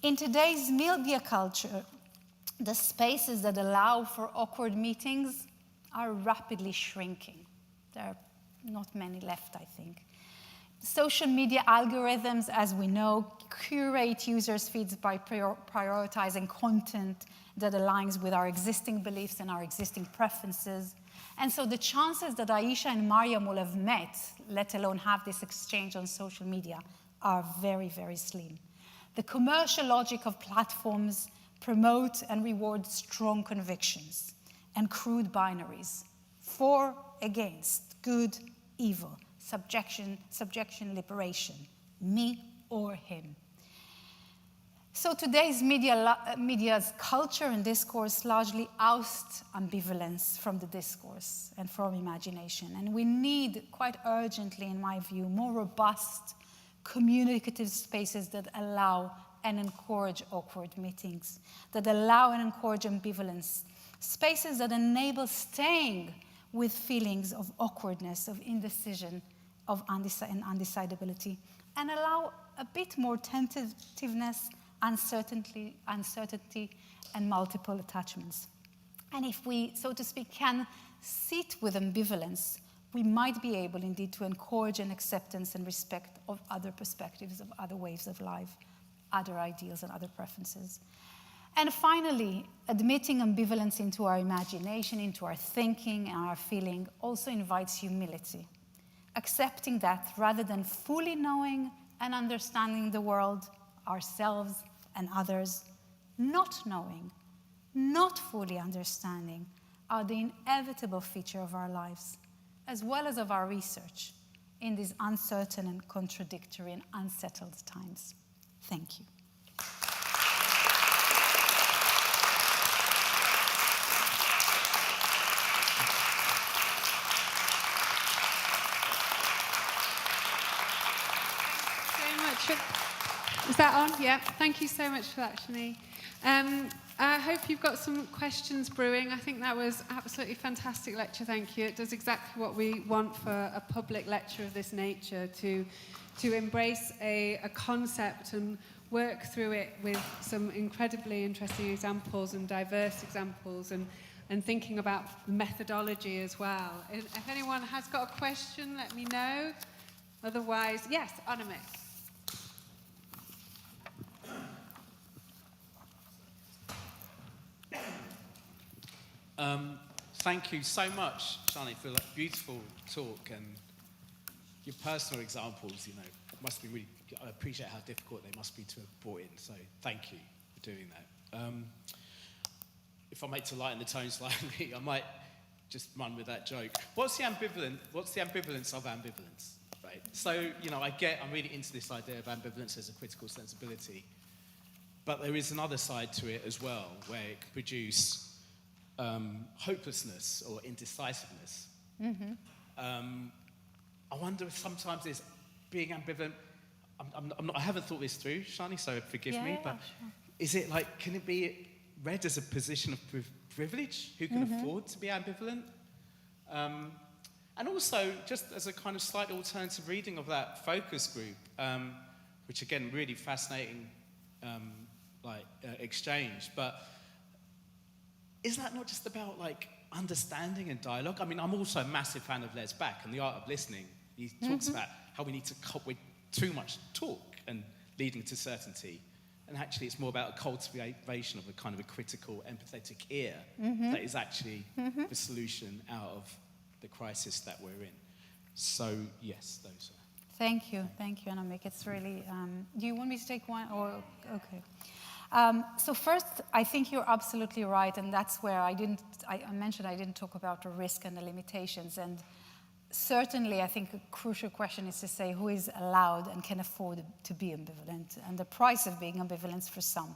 In today's media culture, the spaces that allow for awkward meetings are rapidly shrinking. There are not many left, I think. Social media algorithms, as we know, curate users' feeds by prioritizing content that aligns with our existing beliefs and our existing preferences. And so the chances that Aisha and Mariam will have met, let alone have this exchange on social media, are very, very slim. The commercial logic of platforms promote and reward strong convictions and crude binaries, for, against, good, evil, subjection, liberation, me or him. So today's media's culture and discourse largely oust ambivalence from the discourse and from imagination. And we need, quite urgently in my view, more robust communicative spaces that allow and encourage awkward meetings, that allow and encourage ambivalence, spaces that enable staying with feelings of awkwardness, of indecision, of undecidability, and allow a bit more tentativeness, uncertainty, and multiple attachments. And if we, so to speak, can sit with ambivalence, we might be able indeed to encourage an acceptance and respect of other perspectives, of other ways of life, other ideals and other preferences. And finally, admitting ambivalence into our imagination, into our thinking and our feeling also invites humility. Accepting that rather than fully knowing and understanding the world, ourselves and others, not knowing, not fully understanding, are the inevitable feature of our lives, as well as of our research in these uncertain and contradictory and unsettled times. Thank you. Is that on? Yeah. Thank you so much for that, Shani. I hope you've got some questions brewing. I think that was absolutely fantastic lecture. Thank you. It does exactly what we want for a public lecture of this nature, to embrace a concept and work through it with some incredibly interesting examples and diverse examples, and thinking about methodology as well. If anyone has got a question, let me know. Otherwise, yes, Anamik. Thank you so much, Shani, for that beautiful talk, and your personal examples, must be really, I appreciate how difficult they must be to have brought in, so thank you for doing that. If I make to lighten the tone slightly, I might just run with that joke. What's the ambivalence of ambivalence, right? So, I'm really into this idea of ambivalence as a critical sensibility, but there is another side to it as well, where it can produce hopelessness or indecisiveness. Mm-hmm. I wonder if sometimes it's being ambivalent. I haven't thought this through, Shani, so forgive me, but sure. Is it like, can it be read as a position of privilege? Who can afford to be ambivalent? And also, just as a kind of slight alternative reading of that focus group, which again, really fascinating exchange, but is that not just about understanding and dialogue? I mean, I'm also a massive fan of Les Back and The Art of Listening. He talks about how we need to cut with too much talk and leading to certainty. And actually, it's more about a cultivation of a kind of a critical, empathetic ear that is actually the solution out of the crisis that we're in. So, yes, those are. Thank you, Anamik. It's really, do you want me to take one? Or okay. So first, I think you're absolutely right, and that's where I mentioned I didn't talk about the risk and the limitations, and certainly I think a crucial question is to say who is allowed and can afford to be ambivalent, and the price of being ambivalent for some.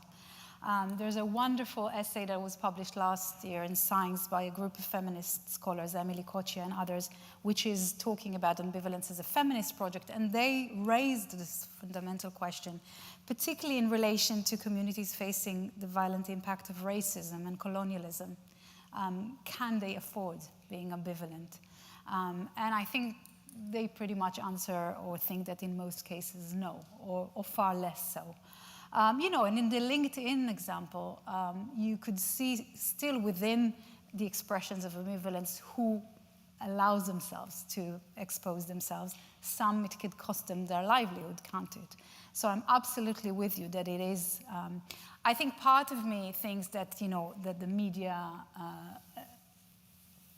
There's a wonderful essay that was published last year in Science by a group of feminist scholars, Emily Kochia and others, which is talking about ambivalence as a feminist project, and they raised this fundamental question, particularly in relation to communities facing the violent impact of racism and colonialism. Can they afford being ambivalent? And I think they pretty much answer or think that in most cases no, or far less so. And in the LinkedIn example, you could see still within the expressions of ambivalence who allows themselves to expose themselves. Some it could cost them their livelihood, can't it? So I'm absolutely with you that it is. I think part of me thinks that that the media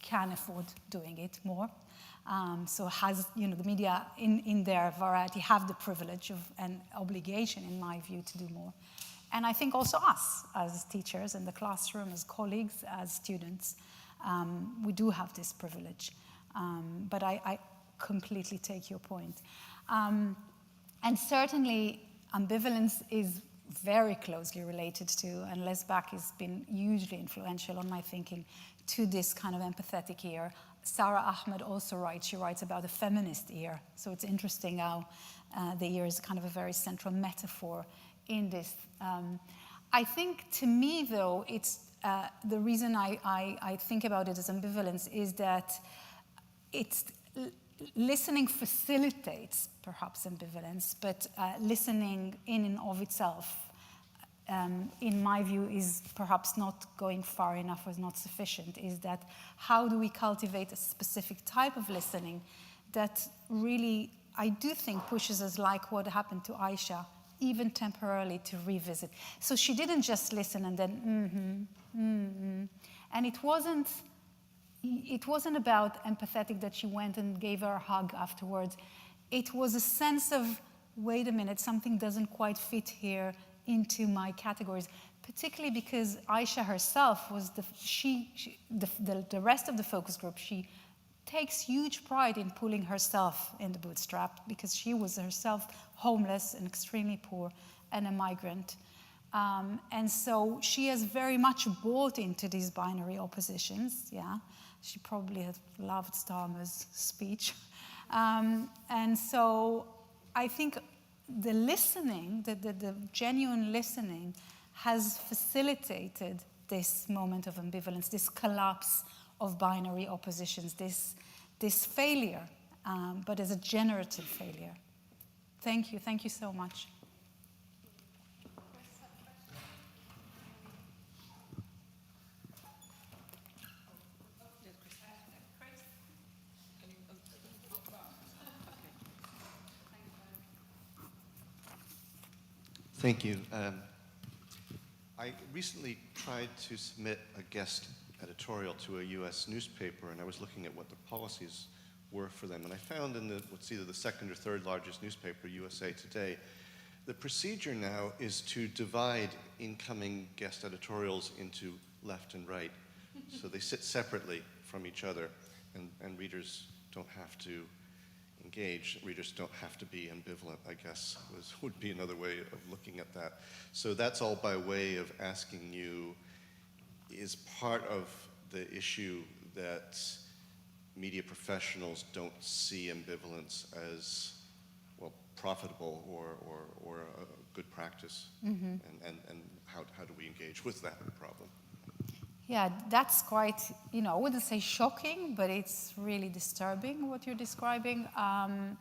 can afford doing it more. So has the media in their variety have the privilege of and obligation, in my view, to do more. And I think also us as teachers in the classroom, as colleagues, as students, we do have this privilege. But I completely take your point. And certainly ambivalence is very closely related to, and Les Back has been hugely influential on my thinking, to this kind of empathetic ear. Sarah Ahmed also writes, she writes about a feminist ear. So it's interesting how the ear is kind of a very central metaphor in this. I think, to me, though, it's the reason I think about it as ambivalence is that listening facilitates perhaps ambivalence, but listening in and of itself, in my view, is perhaps not going far enough or not sufficient. Is that how do we cultivate a specific type of listening that really, I do think, pushes us, like what happened to Aisha, even temporarily, to revisit. So she didn't just listen and then and it wasn't about empathetic that she went and gave her a hug afterwards. It was a sense of, wait a minute, something doesn't quite fit here into my categories, particularly because Aisha herself was the rest of the focus group. She takes huge pride in pulling herself in the bootstrap because she was herself homeless and extremely poor and a migrant. And so she has very much bought into these binary oppositions, yeah. She probably had loved Starmer's speech. And so I think the listening, the genuine listening, has facilitated this moment of ambivalence, this collapse of binary oppositions, this failure, but as a generative failure. Thank you so much. Thank you. I recently tried to submit a guest editorial to a US newspaper, and I was looking at what the policies were for them. And I found in what's either the second or third largest newspaper, USA Today, the procedure now is to divide incoming guest editorials into left and right. So they sit separately from each other, and readers don't have to engage. Readers don't have to be ambivalent, I guess, would be another way of looking at that. So that's all by way of asking you, is part of the issue that media professionals don't see ambivalence as, well, profitable or a good practice? Mm-hmm. And how do we engage with that problem? Yeah, that's quite, I wouldn't say shocking, but it's really disturbing what you're describing. And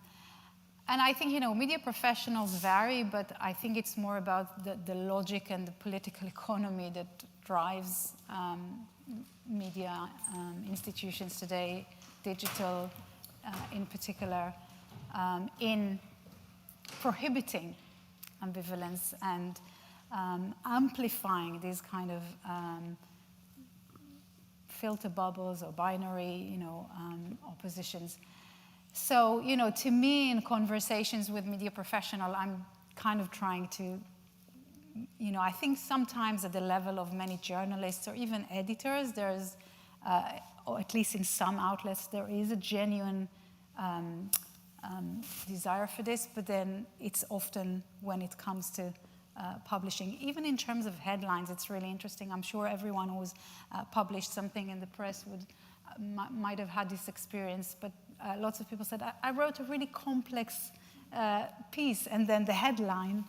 I think, media professionals vary, but I think it's more about the logic and the political economy that drives media institutions today, digital in particular, in prohibiting ambivalence and amplifying these kind of filter bubbles or binary, oppositions. So, to me, in conversations with media professionals, I'm kind of trying to, I think sometimes at the level of many journalists or even editors, there's, or at least in some outlets, there is a genuine desire for this, but then it's often when it comes to publishing. Even in terms of headlines, it's really interesting. I'm sure everyone who's published something in the press might have had this experience, but lots of people said, I wrote a really complex piece, and then the headline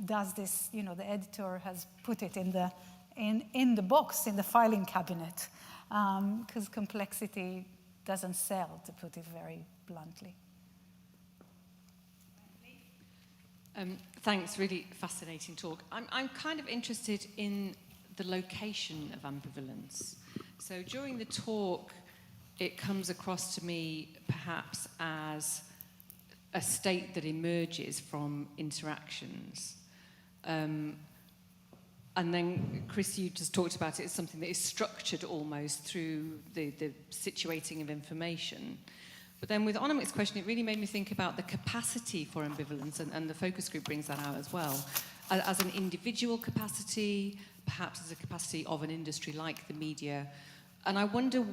does this, the editor has put it in the box, in the filing cabinet, because complexity doesn't sell, to put it very bluntly. Thanks, really fascinating talk. I'm kind of interested in the location of ambivalence. So during the talk, it comes across to me perhaps as a state that emerges from interactions. And then, Chris, you just talked about it as something that is structured almost through the situating of information. But then with Onomic's question, it really made me think about the capacity for ambivalence, and the focus group brings that out as well, as an individual capacity, perhaps as a capacity of an industry like the media. And I wonder,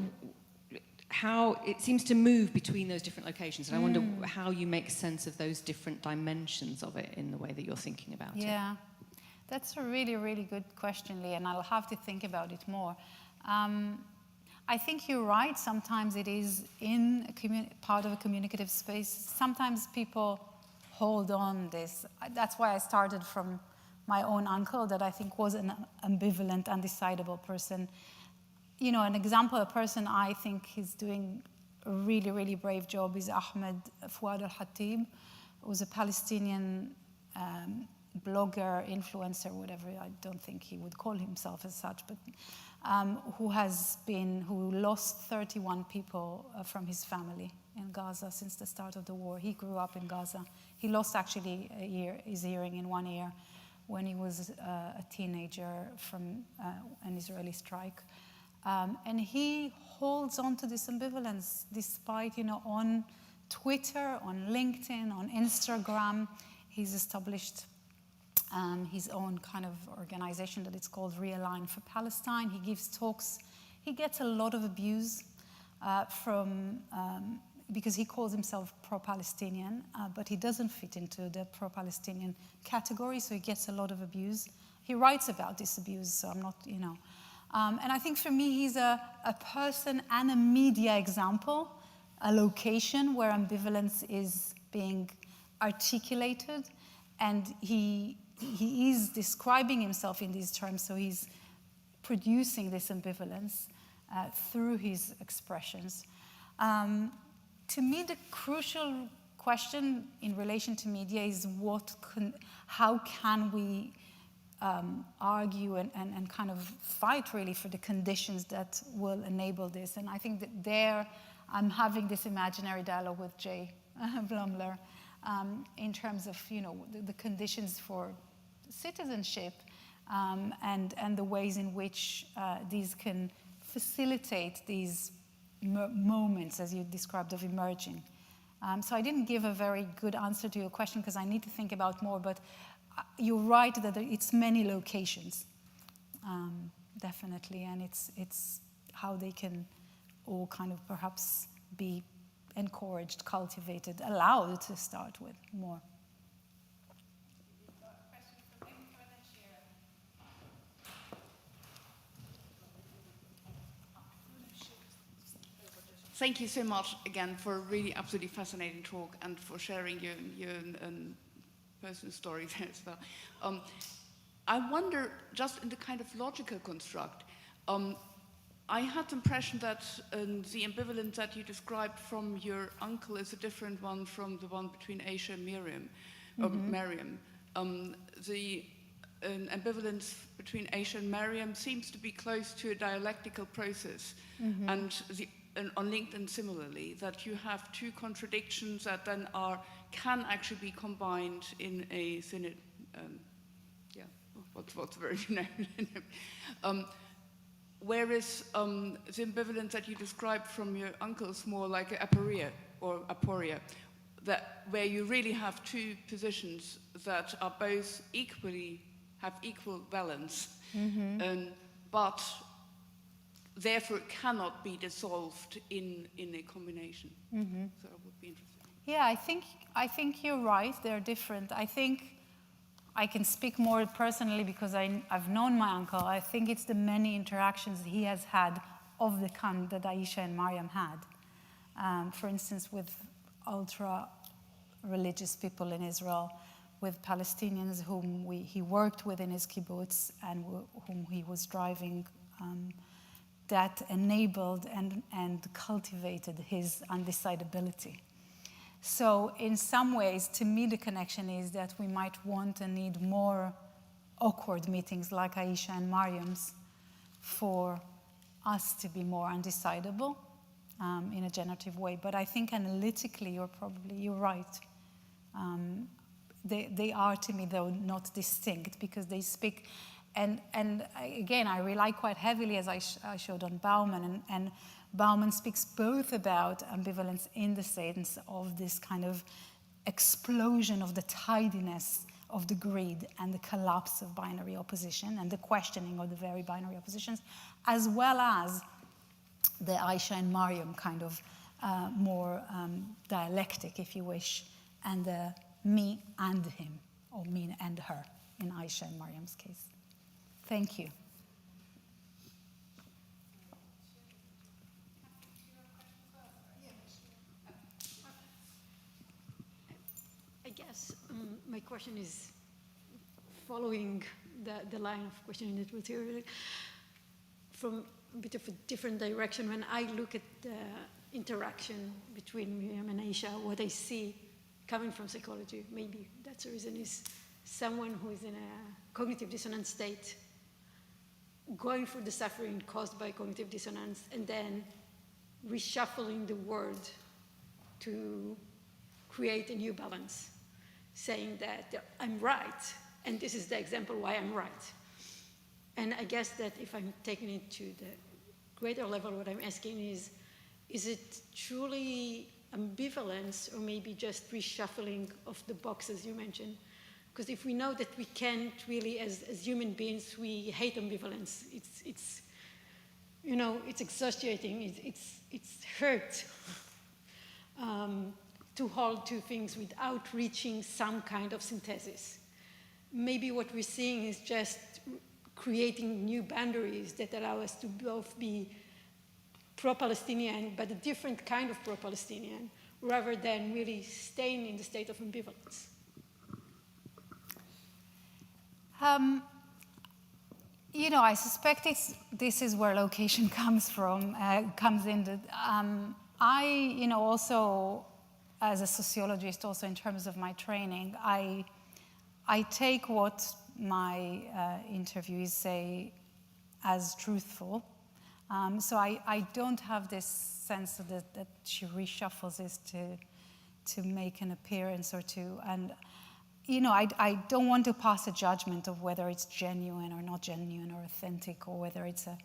how it seems to move between those different locations. And I wonder how you make sense of those different dimensions of it in the way that you're thinking about it. Yeah, that's a really, really good question, Lee, and I'll have to think about it more. I think you're right. Sometimes it is in a part of a communicative space. Sometimes people hold on this. That's why I started from my own uncle, that I think was an ambivalent, undecidable person. You know, an example, a person I think is doing a really, really brave job is Ahmed Fouad al-Khatib, who's a Palestinian blogger, influencer, whatever. I don't think he would call himself as such, but who lost 31 people from his family in Gaza since the start of the war. He grew up in Gaza. He lost actually his hearing in one ear when he was a teenager from an Israeli strike. And he holds on to this ambivalence despite, you know, on Twitter, on LinkedIn, on Instagram, he's established his own kind of organization that it's called Realign for Palestine. He gives talks. He gets a lot of abuse because he calls himself pro-Palestinian, but he doesn't fit into the pro-Palestinian category, so he gets a lot of abuse. He writes about this abuse, so I'm not, you know. And I think for me, he's a person and a media example, a location where ambivalence is being articulated, and he is describing himself in these terms, so he's producing this ambivalence through his expressions. To me, the crucial question in relation to media is how can we argue and kind of fight really for the conditions that will enable this. And I think that there I'm having this imaginary dialogue with Jay Blumler in terms of, you know, the conditions for citizenship and the ways in which these can facilitate these moments, as you described, of emerging. So I didn't give a very good answer to your question because I need to think about more, but you're right that it's many locations, definitely, and it's how they can all kind of perhaps be encouraged, cultivated, allowed to start with more. Thank you so much again for a really absolutely fascinating talk and for sharing your personal stories as well. I wonder, just in the kind of logical construct, I had the impression that the ambivalence that you described from your uncle is a different one from the one between Aisha and Miriam. The ambivalence between Aisha and Miriam seems to be close to a dialectical process, and on LinkedIn similarly, that you have two contradictions that then can actually be combined in a what's the word, you know? Whereas the ambivalence that you described from your uncle is more like an aporia or aporia, where you really have two positions that are both have equal balance, but therefore it cannot be dissolved in a combination. So I would be interested. Yeah, I think you're right. They're different. I think I can speak more personally because I've known my uncle. I think it's the many interactions he has had of the kind that Aisha and Mariam had. For instance, with ultra-religious people in Israel, with Palestinians whom he worked with in his kibbutz and whom he was driving, that enabled and cultivated his undecidability. So in some ways, to me, the connection is that we might want and need more awkward meetings like Aisha and Mariam's for us to be more undecidable in a generative way. But I think analytically, you're right. They are, to me, though, not distinct because they speak. And again, I rely quite heavily, as I showed on Bauman, and Bauman speaks both about ambivalence in the sense of this kind of explosion of the tidiness of the grid and the collapse of binary opposition and the questioning of the very binary oppositions, as well as the Aisha and Mariam kind of more dialectic, if you wish, and the me and him, or me and her, in Aisha and Mariam's case. Thank you. I guess my question is following the line of questioning that was here from a bit of a different direction. When I look at the interaction between Miriam and Aisha, what I see coming from psychology, maybe that's the reason, is someone who is in a cognitive dissonance state, going through the suffering caused by cognitive dissonance, and then reshuffling the word to create a new balance, saying that I'm right, and this is the example why I'm right. And I guess that if I'm taking it to the greater level, what I'm asking is it truly ambivalence, or maybe just reshuffling of the boxes you mentioned? Because if we know that we can't really, as human beings, we hate ambivalence. It's you know, it's exhausting. It's hurt to hold two things without reaching some kind of synthesis. Maybe what we're seeing is just creating new boundaries that allow us to both be pro-Palestinian, but a different kind of pro-Palestinian, rather than really staying in the state of ambivalence. You know, I suspect this is where location comes in. I, you know, also as a sociologist, also in terms of my training, I take what my interviews say as truthful. So I don't have this sense that she reshuffles this to make an appearance or to, and you know, I don't want to pass a judgment of whether it's genuine or not genuine or authentic, or whether it's a,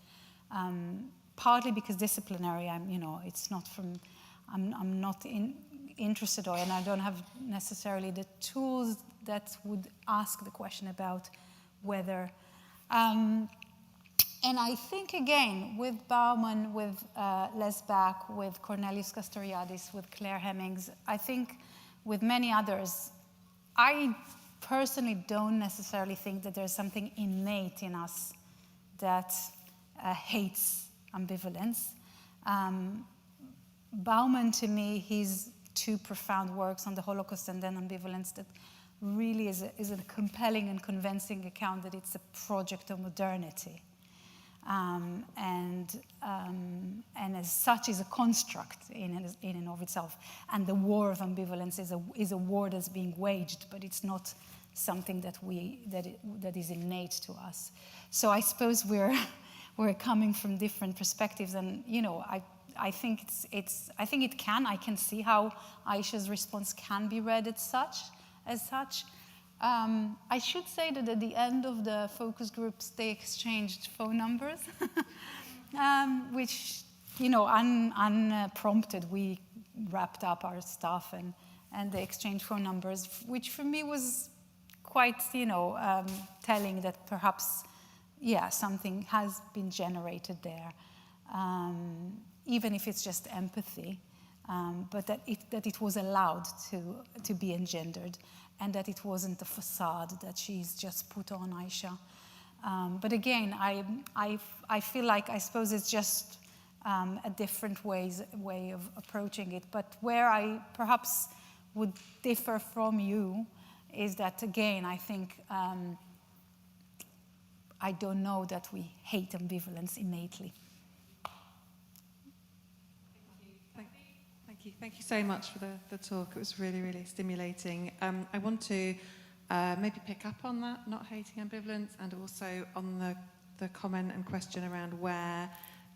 partly because disciplinary, you know, it's not from, I'm not interested, or, and I don't have necessarily the tools that would ask the question about whether, and I think again, with Bauman, with Les Back, with Cornelius Castoriadis, with Claire Hemmings, I think with many others, I personally don't necessarily think that there's something innate in us that hates ambivalence. Bauman, to me, his two profound works on the Holocaust and then ambivalence, that really is a compelling and convincing account that it's a project of modernity. And as such is a construct in and of itself. And the war of ambivalence is a war that's being waged, but it's not something that is innate to us. So I suppose we're coming from different perspectives, and you know, I think I can see how Aisha's response can be read as such. I should say that at the end of the focus groups, they exchanged phone numbers, which, you know, unprompted, we wrapped up our stuff and they exchanged phone numbers, which for me was quite, you know, telling that perhaps, yeah, something has been generated there, even if it's just empathy, but that it was allowed to be engendered. And that it wasn't a facade that she's just put on Aisha. But again, I feel like, I suppose it's just a different way of approaching it. But where I perhaps would differ from you is that, again, I think I don't know that we hate ambivalence innately. Thank you so much for the talk. It was really, really stimulating. I want to maybe pick up on that, not hating ambivalence, and also on the comment and question around where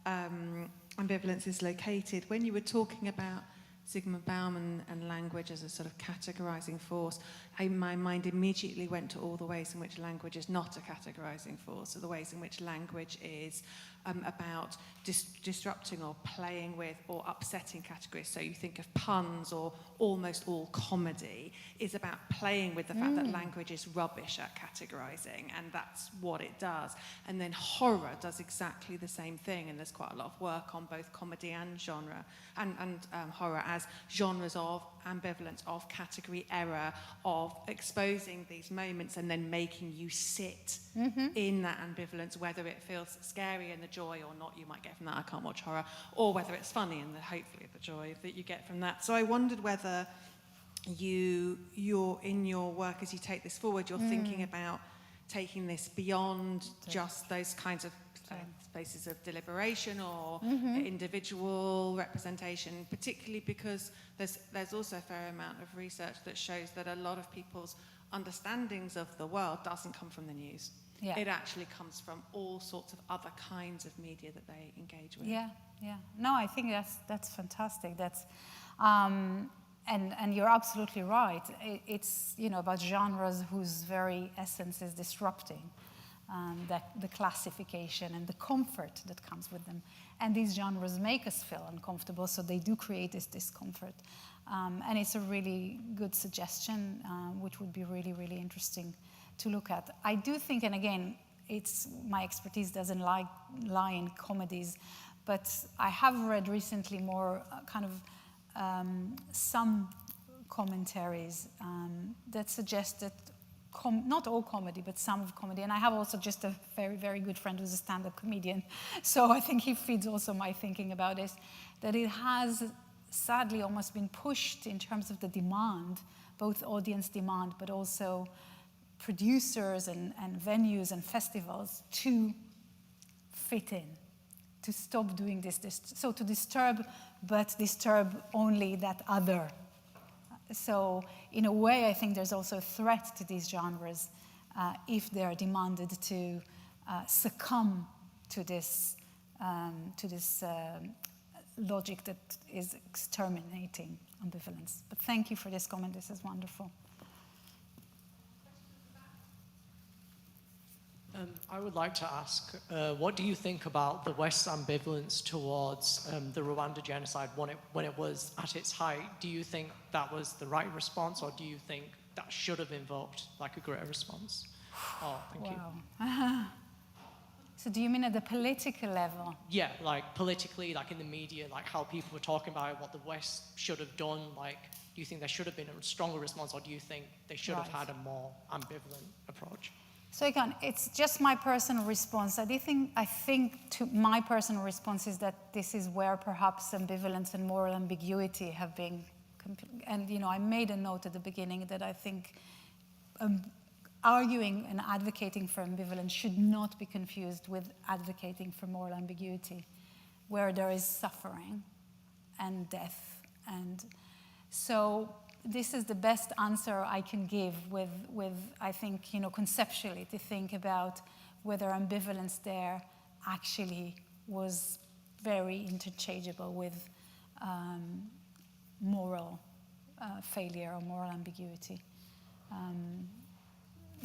ambivalence is located. When you were talking about Zygmunt Bauman and language as a sort of categorizing force, my mind immediately went to all the ways in which language is not a categorizing force, so the ways in which language is about disrupting or playing with or upsetting categories. So you think of puns, or almost all comedy is about playing with the fact that language is rubbish at categorizing, and that's what it does. And then horror does exactly the same thing, and there's quite a lot of work on both comedy and genre, and horror as genres of ambivalence, of category error, of exposing these moments and then making you sit in that ambivalence, whether it feels scary and the joy or not you might get from that. I can't watch horror. Or whether it's funny and hopefully the joy that you get from that. So I wondered whether you're in your work, as you take this forward, you're thinking about taking this beyond just those kinds of spaces of deliberation or individual representation, particularly because there's also a fair amount of research that shows that a lot of people's understandings of the world doesn't come from the news. Yeah. It actually comes from all sorts of other kinds of media that they engage with. Yeah. No, I think that's fantastic. That's and you're absolutely right. It's about genres whose very essence is disrupting the classification and the comfort that comes with them. And these genres make us feel uncomfortable, so they do create this discomfort. And it's a really good suggestion, which would be really, really interesting to look at. I do think, and again, my expertise doesn't lie in comedies, but I have read recently more some commentaries that suggest that not all comedy, but some of comedy, and I have also just a very, very good friend who's a stand-up comedian, so I think he feeds also my thinking about this, that it has sadly almost been pushed in terms of the demand, both audience demand, but also producers and venues and festivals to fit in, to stop doing this, so to disturb, but disturb only that other. So in a way, I think there's also a threat to these genres if they are demanded to succumb to this logic that is exterminating ambivalence. But thank you for this comment. This is wonderful. I would like to ask, what do you think about the West's ambivalence towards the Rwanda genocide when it was at its height? Do you think that was the right response, or do you think that should have invoked like a greater response? Oh, thank you. So do you mean at the political level? Yeah, like politically, like in the media, like how people were talking about it, what the West should have done. Like, do you think there should have been a stronger response, or do you think they should have had a more ambivalent approach? So again, it's just my personal response. I think my personal response is that this is where perhaps ambivalence and moral ambiguity have been, and I made a note at the beginning that I think arguing and advocating for ambivalence should not be confused with advocating for moral ambiguity, where there is suffering and death. And so this is the best answer I can give with I think, conceptually, to think about whether ambivalence there actually was very interchangeable with moral failure or moral ambiguity.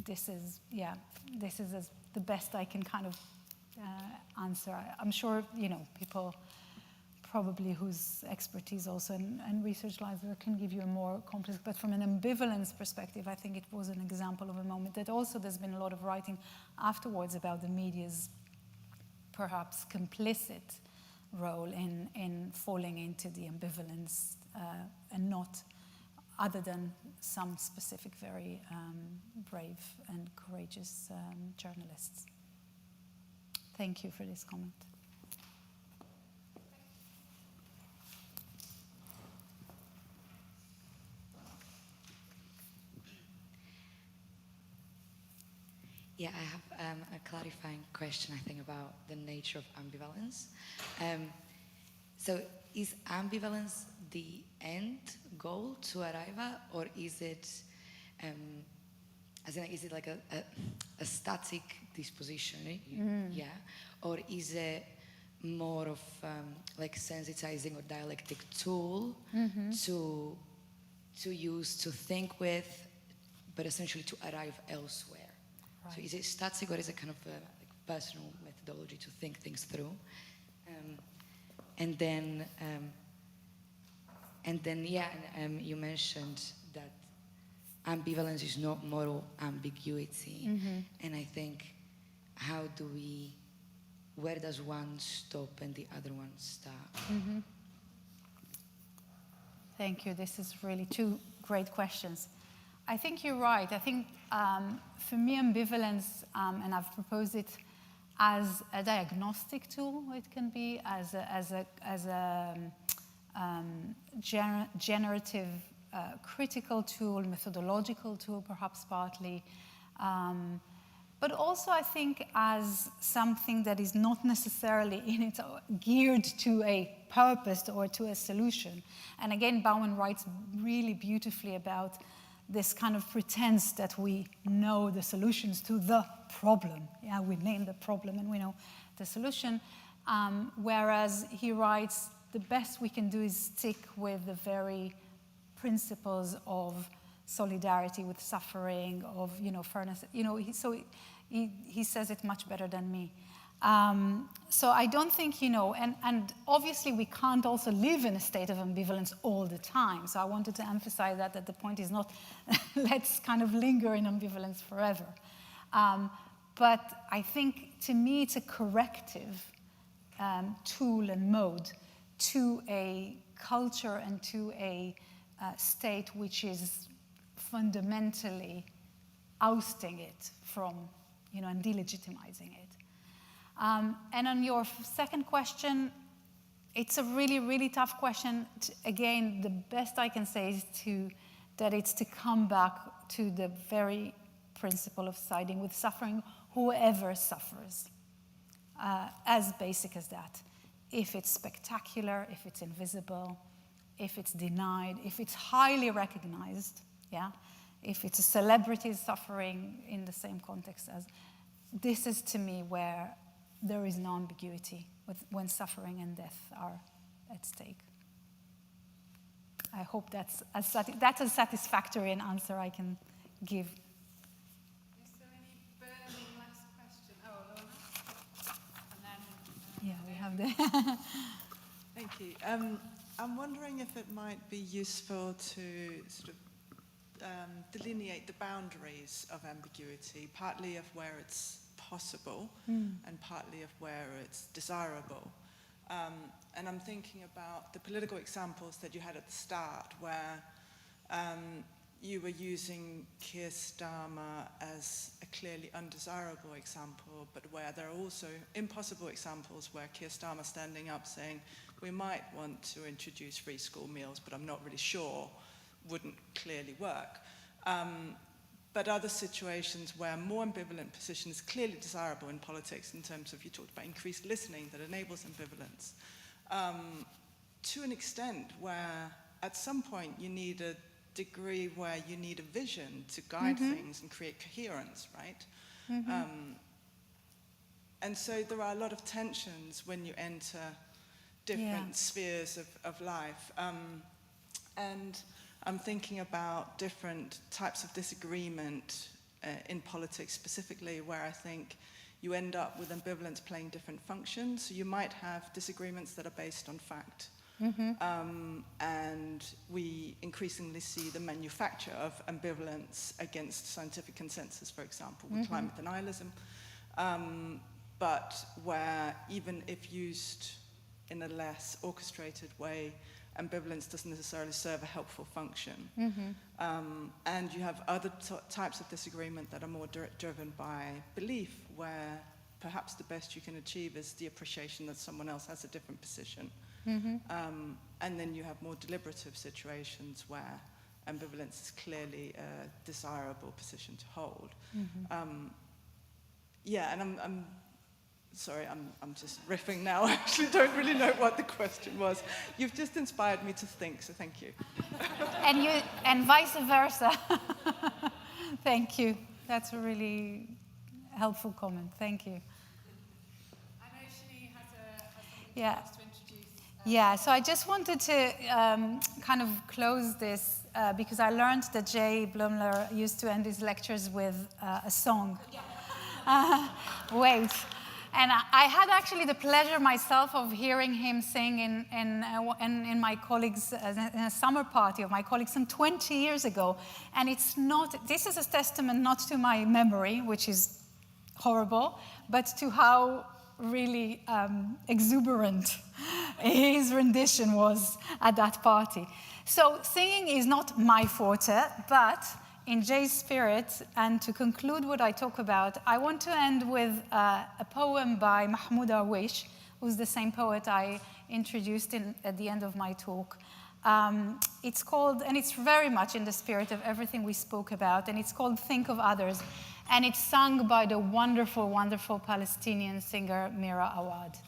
This is the best I can kind of answer. I'm sure, people probably whose expertise also and research lies there can give you a more complex, but from an ambivalence perspective, I think it was an example of a moment that also there's been a lot of writing afterwards about the media's perhaps complicit role in falling into the ambivalence and not other than some specific very brave and courageous journalists. Thank you for this comment. Yeah, I have a clarifying question, I think, about the nature of ambivalence. So is ambivalence the end goal to arrive at, or is it, is it like a static disposition? Yeah, or is it more of like sensitizing or dialectic tool to use to think with, but essentially to arrive elsewhere? Right. So is it static, or is it kind of personal methodology to think things through. And then, you mentioned that ambivalence is not moral ambiguity. And I think, where does one stop and the other one start? Thank you. This is really two great questions. I think you're right. I think for me, ambivalence, and I've proposed it as a diagnostic tool, it can be as a generative critical tool, methodological tool, perhaps partly. But also, I think, as something that is not necessarily in it geared to a purpose or to a solution. And again, Bauman writes really beautifully about this kind of pretense that we know the solutions to the problem. Yeah, we name the problem and we know the solution. Whereas he writes, the best we can do is stick with the very principles of solidarity with suffering, of fairness. He says it much better than me. So I don't think, and obviously we can't also live in a state of ambivalence all the time. So I wanted to emphasize that the point is not let's kind of linger in ambivalence forever. But I think, to me, it's a corrective tool and mode to a culture and to a state which is fundamentally ousting it from, and delegitimizing it. And on your second question, it's a really, really tough question. Again, the best I can say is that it's to come back to the very principle of siding with suffering, whoever suffers, as basic as that. If it's spectacular, if it's invisible, if it's denied, if it's highly recognized, if it's a celebrity suffering in the same context as, this is to me where there is no ambiguity when suffering and death are at stake. I hope that's a satisfactory an answer I can give. Is there any burning last question? Oh, Lorna? And then, yeah, we have the... Thank you. I'm wondering if it might be useful to sort of delineate the boundaries of ambiguity, partly of where it's possible and partly of where it's desirable. And I'm thinking about the political examples that you had at the start, where you were using Keir Starmer as a clearly undesirable example, but where there are also impossible examples where Keir Starmer standing up saying, we might want to introduce free school meals, but I'm not really sure, wouldn't clearly work. But other situations where more ambivalent position is clearly desirable in politics, in terms of, you talked about increased listening that enables ambivalence, to an extent where at some point you need a degree where you need a vision to guide things and create coherence, right? And so there are a lot of tensions when you enter different spheres of life. And I'm thinking about different types of disagreement in politics specifically, where I think you end up with ambivalence playing different functions. So you might have disagreements that are based on fact. And we increasingly see the manufacture of ambivalence against scientific consensus, for example, with climate denialism. But where even if used in a less orchestrated way, ambivalence doesn't necessarily serve a helpful function. And you have other types of disagreement that are more driven by belief, where perhaps the best you can achieve is the appreciation that someone else has a different position. And then you have more deliberative situations where ambivalence is clearly a desirable position to hold. And I'm sorry, I'm just riffing now. I actually don't really know what the question was. You've just inspired me to think, so thank you. and vice versa. Thank you. That's a really helpful comment. Thank you. I know Shani has something else to introduce. Yeah, so I just wanted to kind of close this because I learned that Jay Blumler used to end his lectures with a song. Wait. And I had actually the pleasure myself of hearing him sing in my colleagues, in a summer party of my colleagues some 20 years ago. And it's not, this is a testament not to my memory, which is horrible, but to how really exuberant his rendition was at that party. So singing is not my forte, but in Jay's spirit, and to conclude what I talk about, I want to end with a poem by Mahmoud Darwish, who's the same poet I introduced at the end of my talk. It's called, and it's very much in the spirit of everything we spoke about, and it's called Think of Others, and it's sung by the wonderful, wonderful Palestinian singer Mira Awad.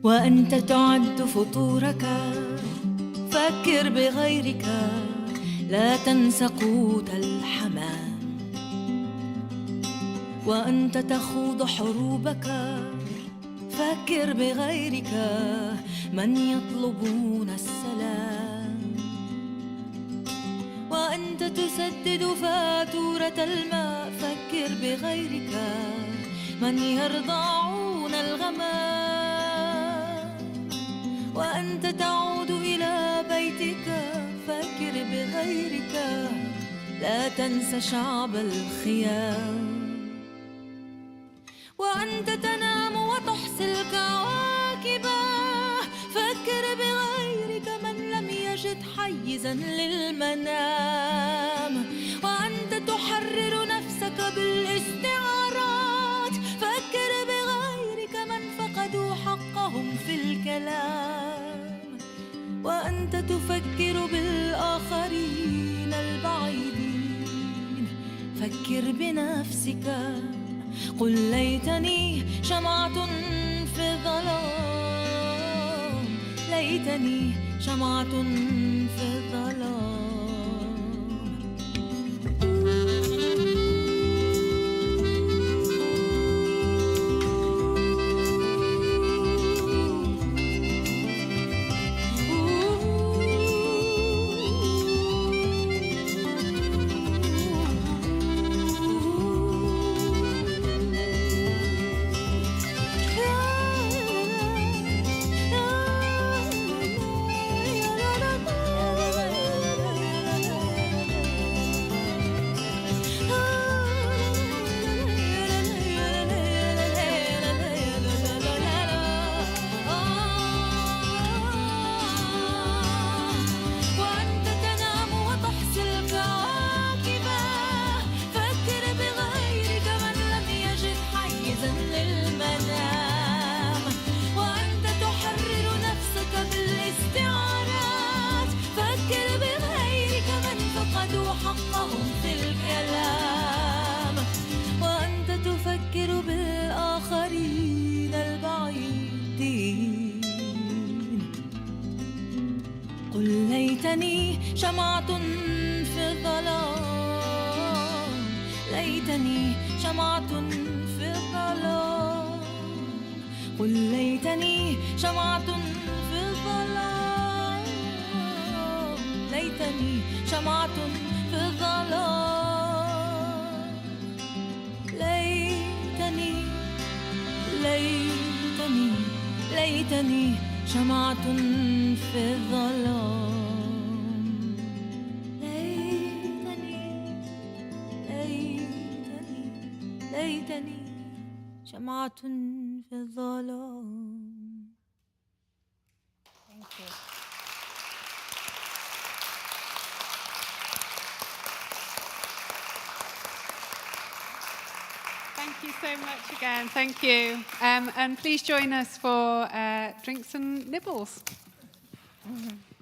وأنت تعد فطورك فكر بغيرك لا تنس قوت الحمام وأنت تخوض حروبك فكر بغيرك من يطلبون السلام وأنت تسدد فاتورة الماء فكر بغيرك من يرضعون الغمام وأنت تعود إلى بيتك فكر بغيرك لا تنس شعب الخيام وأنت تنام وتحصي الكواكب فكر بغيرك من لم يجد حيزا للمنام وأنت تحرر نفسك بالاستعارات فكر بغيرك من فقدوا حقهم في الكلام وأنت تفكر بالآخرين البعيدين فكر بنفسك قل ليتني شمعة في الظلام ليتني شمعة في الظلام حقهم في الكلام وأنت تفكر بالآخرين البعيدين قل ليتني شمعة في الظلام ليتني شمعة في الظلام قل ليتني شمعة في الظلام ليتني شمعة في الظلام ليتني ليتني ليتني شمعة في الظلام ليتني ليتني ليتني شمعة في الظلام. Thank you. Thank you so much again. Thank you. And please join us for drinks and nibbles. Mm-hmm.